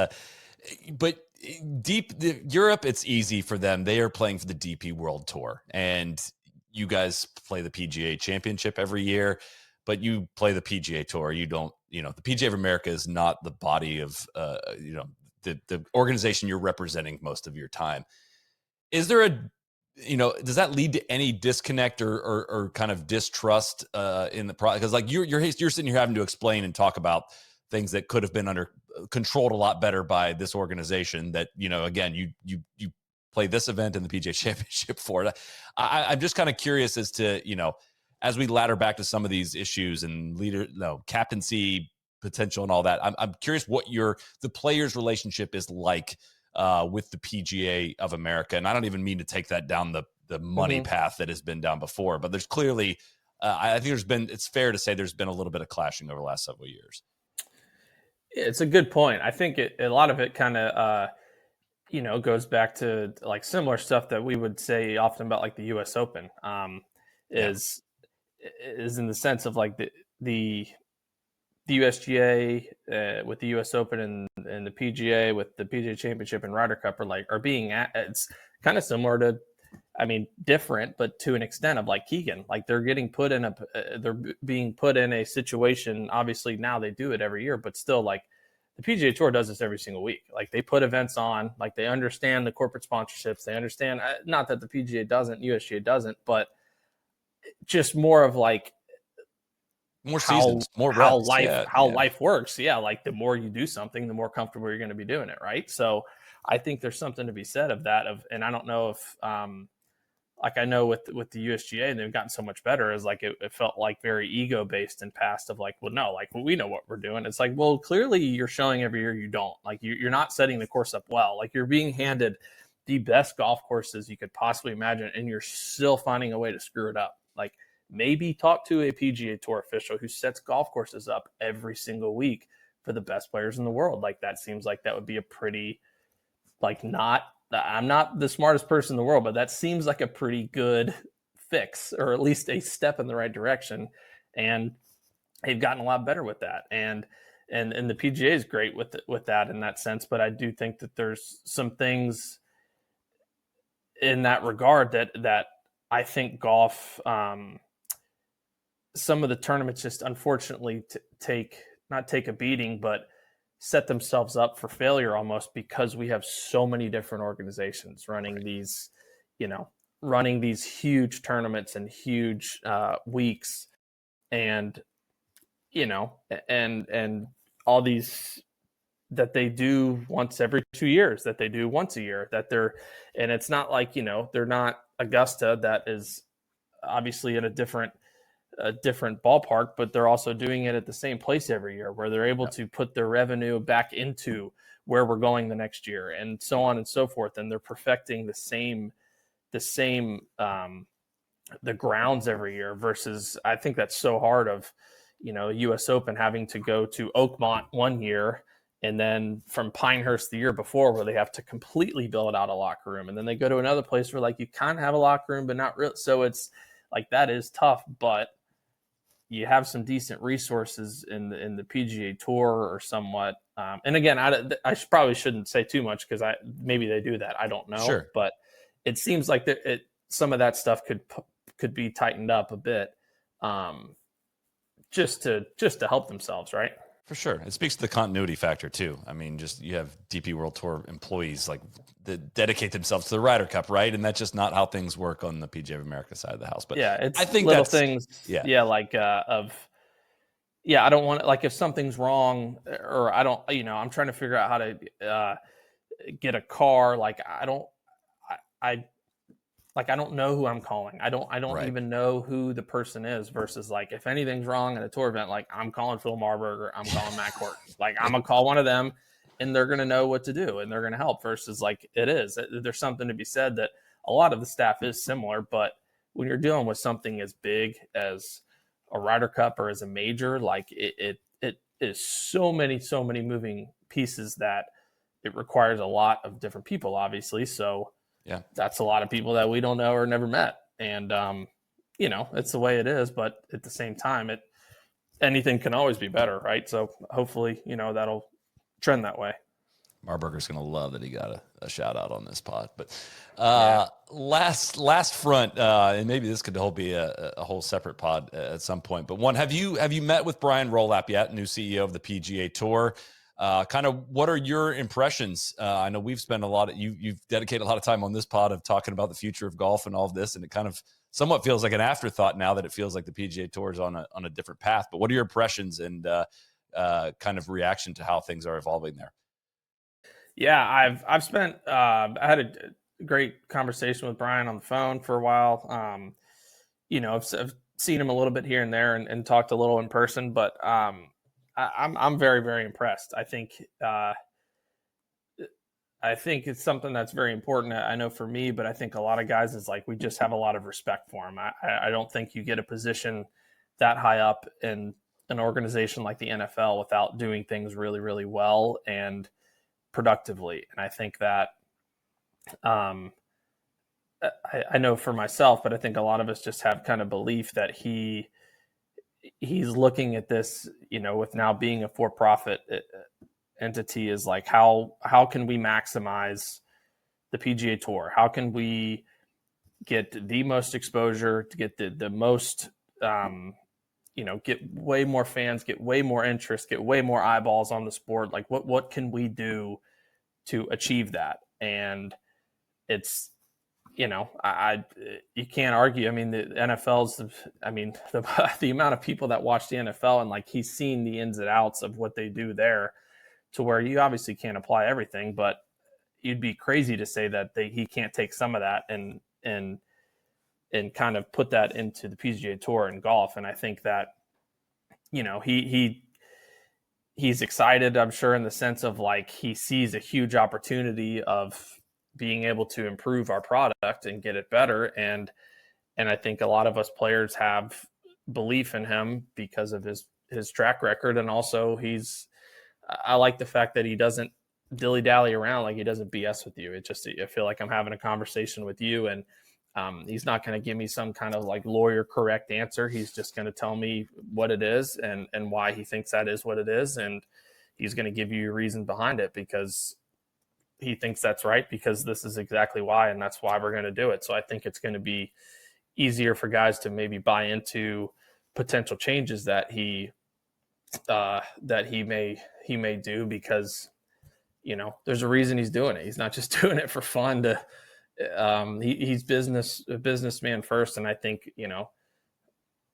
Speaker 3: but Europe, it's easy for them. They are playing for the DP World Tour, and you guys play the PGA Championship every year, but you play the PGA Tour. You don't, the PGA of America is not the body of the organization you're representing most of your time. Is there does that lead to any disconnect or kind of distrust in the process? Because like you're sitting here having to explain and talk about things that could have been controlled a lot better by this organization that, again, you play this event in the PGA Championship for it. I'm just kind of curious as to, as we ladder back to some of these issues and captaincy potential and all that, I'm curious what the players' relationship is like with the PGA of America. And I don't even mean to take that down the money path that has been down before, but there's clearly, I think it's fair to say there's been a little bit of clashing over the last several years.
Speaker 2: It's a good point. I think a lot of it kind of, goes back to like similar stuff that we would say often about like the U.S. Open, is in the sense of like the USGA with the U.S. Open and the PGA with the PGA Championship and Ryder Cup are being it's kind of similar to, I mean, different, but to an extent, of like Keegan, like they're being put in a situation. Obviously now they do it every year, but still, like, the PGA Tour does this every single week. Like, they put events on, like, they understand the corporate sponsorships. They understand, not that the PGA doesn't, USGA doesn't, but just more of like
Speaker 3: more seasons, more
Speaker 2: how
Speaker 3: reps,
Speaker 2: life works. Yeah. Like, the more you do something, the more comfortable you're going to be doing it. Right. So I think there's something to be said of that, and I don't know if, like I know with the USGA, and they've gotten so much better, is like it felt like very ego based and past of like, well, no, like we know what we're doing. It's like, well, clearly you're showing every year you don't. Like you're not setting the course up well. Like you're being handed the best golf courses you could possibly imagine, and you're still finding a way to screw it up. Like maybe talk to a PGA Tour official who sets golf courses up every single week for the best players in the world. Like that seems like that would be a pretty, like, not, I'm not the smartest person in the world, but that seems like a pretty good fix, or at least a step in the right direction. And they've gotten a lot better with that. And the PGA is great with that in that sense. But I do think that there's some things in that regard that I think golf, some of the tournaments just unfortunately not take a beating, but set themselves up for failure almost, because we have so many different organizations running these, running these huge tournaments and huge weeks, and and all these that they do once every 2 years, that they do once a year, and it's not like, they're not Augusta, that is obviously in a different ballpark, but they're also doing it at the same place every year, where they're able to put their revenue back into where we're going the next year, and so on and so forth. And they're perfecting the grounds every year, versus I think that's so hard of, US Open having to go to Oakmont one year, and then from Pinehurst the year before, where they have to completely build out a locker room. And then they go to another place where like you kind of have a locker room, but not really. So it's like, that is tough, but you have some decent resources in the PGA Tour, or somewhat. And again, I probably shouldn't say too much, because maybe they do that. I don't know.
Speaker 3: Sure.
Speaker 2: But it seems like some of that stuff could be tightened up a bit, just to help themselves, right?
Speaker 3: For sure. It speaks to the continuity factor too. I mean, just you have DP World Tour employees like that dedicate themselves to the Ryder Cup, right? And that's just not how things work on the PGA of America side of the house. But
Speaker 2: yeah,
Speaker 3: I think
Speaker 2: little
Speaker 3: that's
Speaker 2: things. Yeah, like I don't want, like, if something's wrong, or I don't, I'm trying to figure out how to get a car. Like I don't know who I'm calling. I don't
Speaker 3: Right.
Speaker 2: even know who the person is, versus like, if anything's wrong at a tour event, like I'm calling Phil Marburger, I'm calling Matt Court. Like I'm gonna call one of them, and they're gonna know what to do, and they're gonna help, versus like there's something to be said that a lot of the staff is similar, but when you're dealing with something as big as a Ryder Cup or as a major, like it is so many moving pieces that it requires a lot of different people, obviously. So
Speaker 3: yeah,
Speaker 2: that's a lot of people that we don't know or never met. And, it's the way it is, but at the same time, anything can always be better. Right. So hopefully, that'll trend that way.
Speaker 3: Marburger's going to love that he got a shout out on this pod. But last front, and maybe this could be a whole separate pod at some point. But one, have you met with Brian Rolapp yet, new CEO of the PGA Tour? Kind of what are your impressions? I know we've spent you've dedicated a lot of time on this pod of talking about the future of golf and all of this, and it kind of somewhat feels like an afterthought now that it feels like the PGA Tour is on a different path. But what are your impressions and kind of reaction to how things are evolving there?
Speaker 2: Yeah, I've spent I had a great conversation with Brian on the phone for a while. I've seen him a little bit here and there, and talked a little in person, but I'm very, very impressed. I think it's something that's very important. I know for me, but I think a lot of guys is like, we just have a lot of respect for him. I don't think you get a position that high up in an organization like the NFL without doing things really, really well and productively. And I think that I know for myself, but I think a lot of us just have kind of belief that he's looking at this, with now being a for-profit entity, is like, how can we maximize the PGA Tour? How can we get the most exposure, to get the most, get way more fans, get way more interest, get way more eyeballs on the sport? Like what can we do to achieve that? And it's, you can't argue. I mean, the NFL's, the amount of people that watch the NFL, and like, he's seen the ins and outs of what they do there, to where you obviously can't apply everything, but you'd be crazy to say that he can't take some of that and kind of put that into the PGA Tour and golf. And I think that, he's excited, I'm sure, in the sense of like he sees a huge opportunity of being able to improve our product and get it better. And I think a lot of us players have belief in him because of his track record. And also I like the fact that he doesn't dilly-dally around, like he doesn't BS with you. I feel like I'm having a conversation with you, and he's not going to give me some kind of like lawyer correct answer. He's just going to tell me what it is and why he thinks that is what it is. And he's going to give you a reason behind it because he thinks that's right, because this is exactly why, and that's why we're going to do it. So I think it's going to be easier for guys to maybe buy into potential changes that he may do, because there's a reason he's doing it. He's not just doing it for fun. He's a businessman first, and I think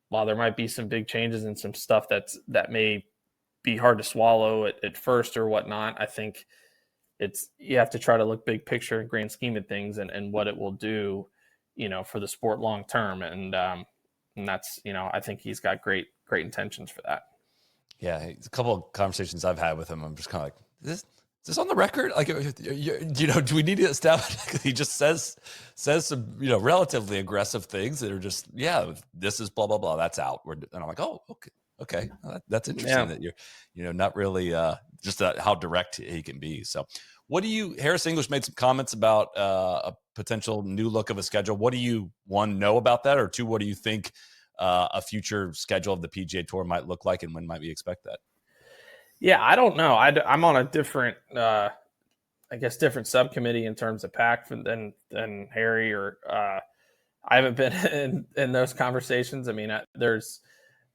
Speaker 2: while there might be some big changes and some stuff that may be hard to swallow at first or whatnot, I think you have to try to look big picture and grand scheme of things and what it will do for the sport long term, and that's I think he's got great intentions for that.
Speaker 3: Yeah, a couple of conversations I've had with him, I'm just kind of like, is this on the record? Like, do we need to establish? He just says some, relatively aggressive things that are just, this is blah, blah, blah. That's out. And I'm like, oh, okay. That's interesting that you're, not really just how direct he can be. So Harris English made some comments about a potential new look of a schedule. What do you, one, know about that? Or two, what do you think a future schedule of the PGA Tour might look like, and when might we expect that?
Speaker 2: Yeah, I don't know. I'm on a different, different subcommittee in terms of PAC than Harry, or I haven't been in those conversations. I mean, there's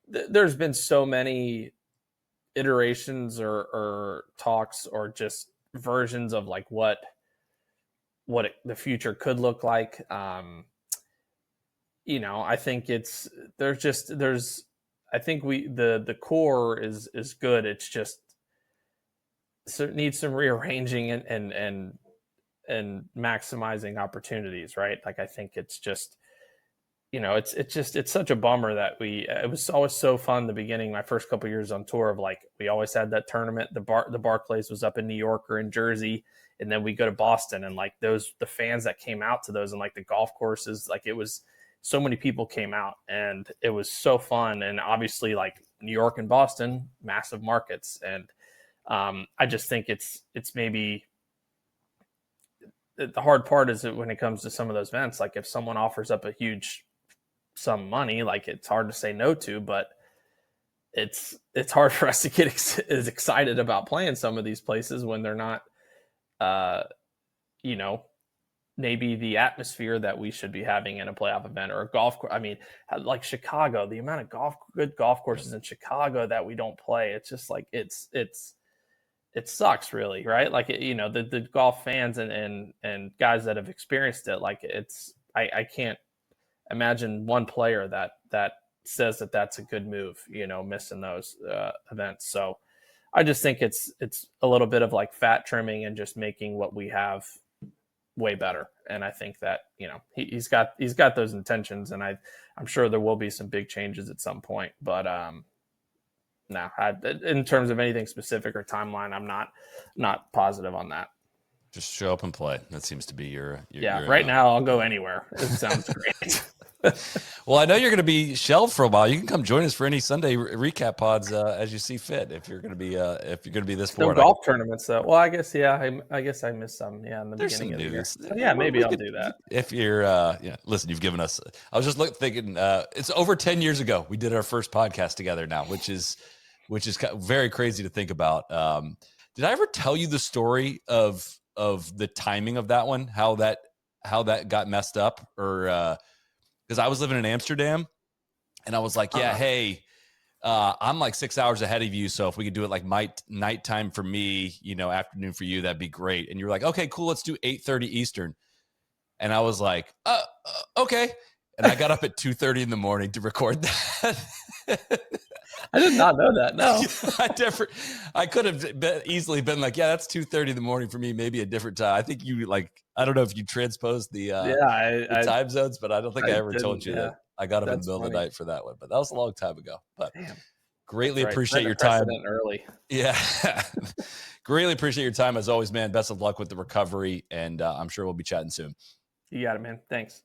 Speaker 2: been so many iterations or talks or just versions of like what the future could look like. I think I think the core is good. It's just, so it needs some rearranging and maximizing opportunities, right? Like, I think it's just, it's such a bummer that it was always so fun the beginning, my first couple of years on tour, of like, we always had that tournament. The Barclays was up in New York or in Jersey, and then we go to Boston, and like the fans that came out to those, and like the golf courses, like it was, so many people came out, and it was so fun. And obviously, like New York and Boston, massive markets. And I just think it's maybe the hard part is that when it comes to some of those events, like if someone offers up a huge sum of money, like it's hard to say no to, but it's hard for us to get as excited about playing some of these places when they're not, maybe the atmosphere that we should be having in a playoff event or a golf course. I mean, like Chicago, the amount of good golf courses in Chicago that we don't play, it's just like, it sucks, really, right? Like, the golf fans and guys that have experienced it, like I can't imagine one player that says that that's a good move, missing those events. So I just think it's a little bit of like fat trimming and just making what we have way better. And I think that, he's got those intentions, and I'm sure there will be some big changes at some point, but no, in terms of anything specific or timeline, I'm not positive on that.
Speaker 3: Just show up and play. That seems to be your
Speaker 2: right now I'll go anywhere. It sounds great.
Speaker 3: Well, I know you're going to be shelved for a while. You can come join us for any Sunday recap pods as you see fit. If you're going to be this bored.
Speaker 2: No golf tournaments though. Well, I guess I missed some. Yeah, in the beginning of the year. So, yeah, maybe I'll do that.
Speaker 3: If you're, listen, you've given us. I was just thinking. It's over 10 years ago we did our first podcast together now, which is very crazy to think about. Did I ever tell you the story of the timing of that one? How that got messed up, or because I was living in Amsterdam, and I was like, hey, I'm like 6 hours ahead of you, so if we could do it like nighttime for me, afternoon for you, that'd be great. And you're like, okay, cool, let's do 8:30 Eastern. And I was like, okay. And I got up at 2:30 in the morning to record that.
Speaker 2: I did not know that. No,
Speaker 3: I could have easily been like, yeah, that's 2:30 in the morning for me. Maybe a different time. I think you I don't know if you transposed the time zones, but I don't think I ever told you that I got up in the middle of the night for that one. But that was a long time ago. But greatly appreciate your time.
Speaker 2: Early.
Speaker 3: Yeah. Greatly appreciate your time as always, man. Best of luck with the recovery, and I'm sure we'll be chatting soon.
Speaker 2: You got it, man. Thanks.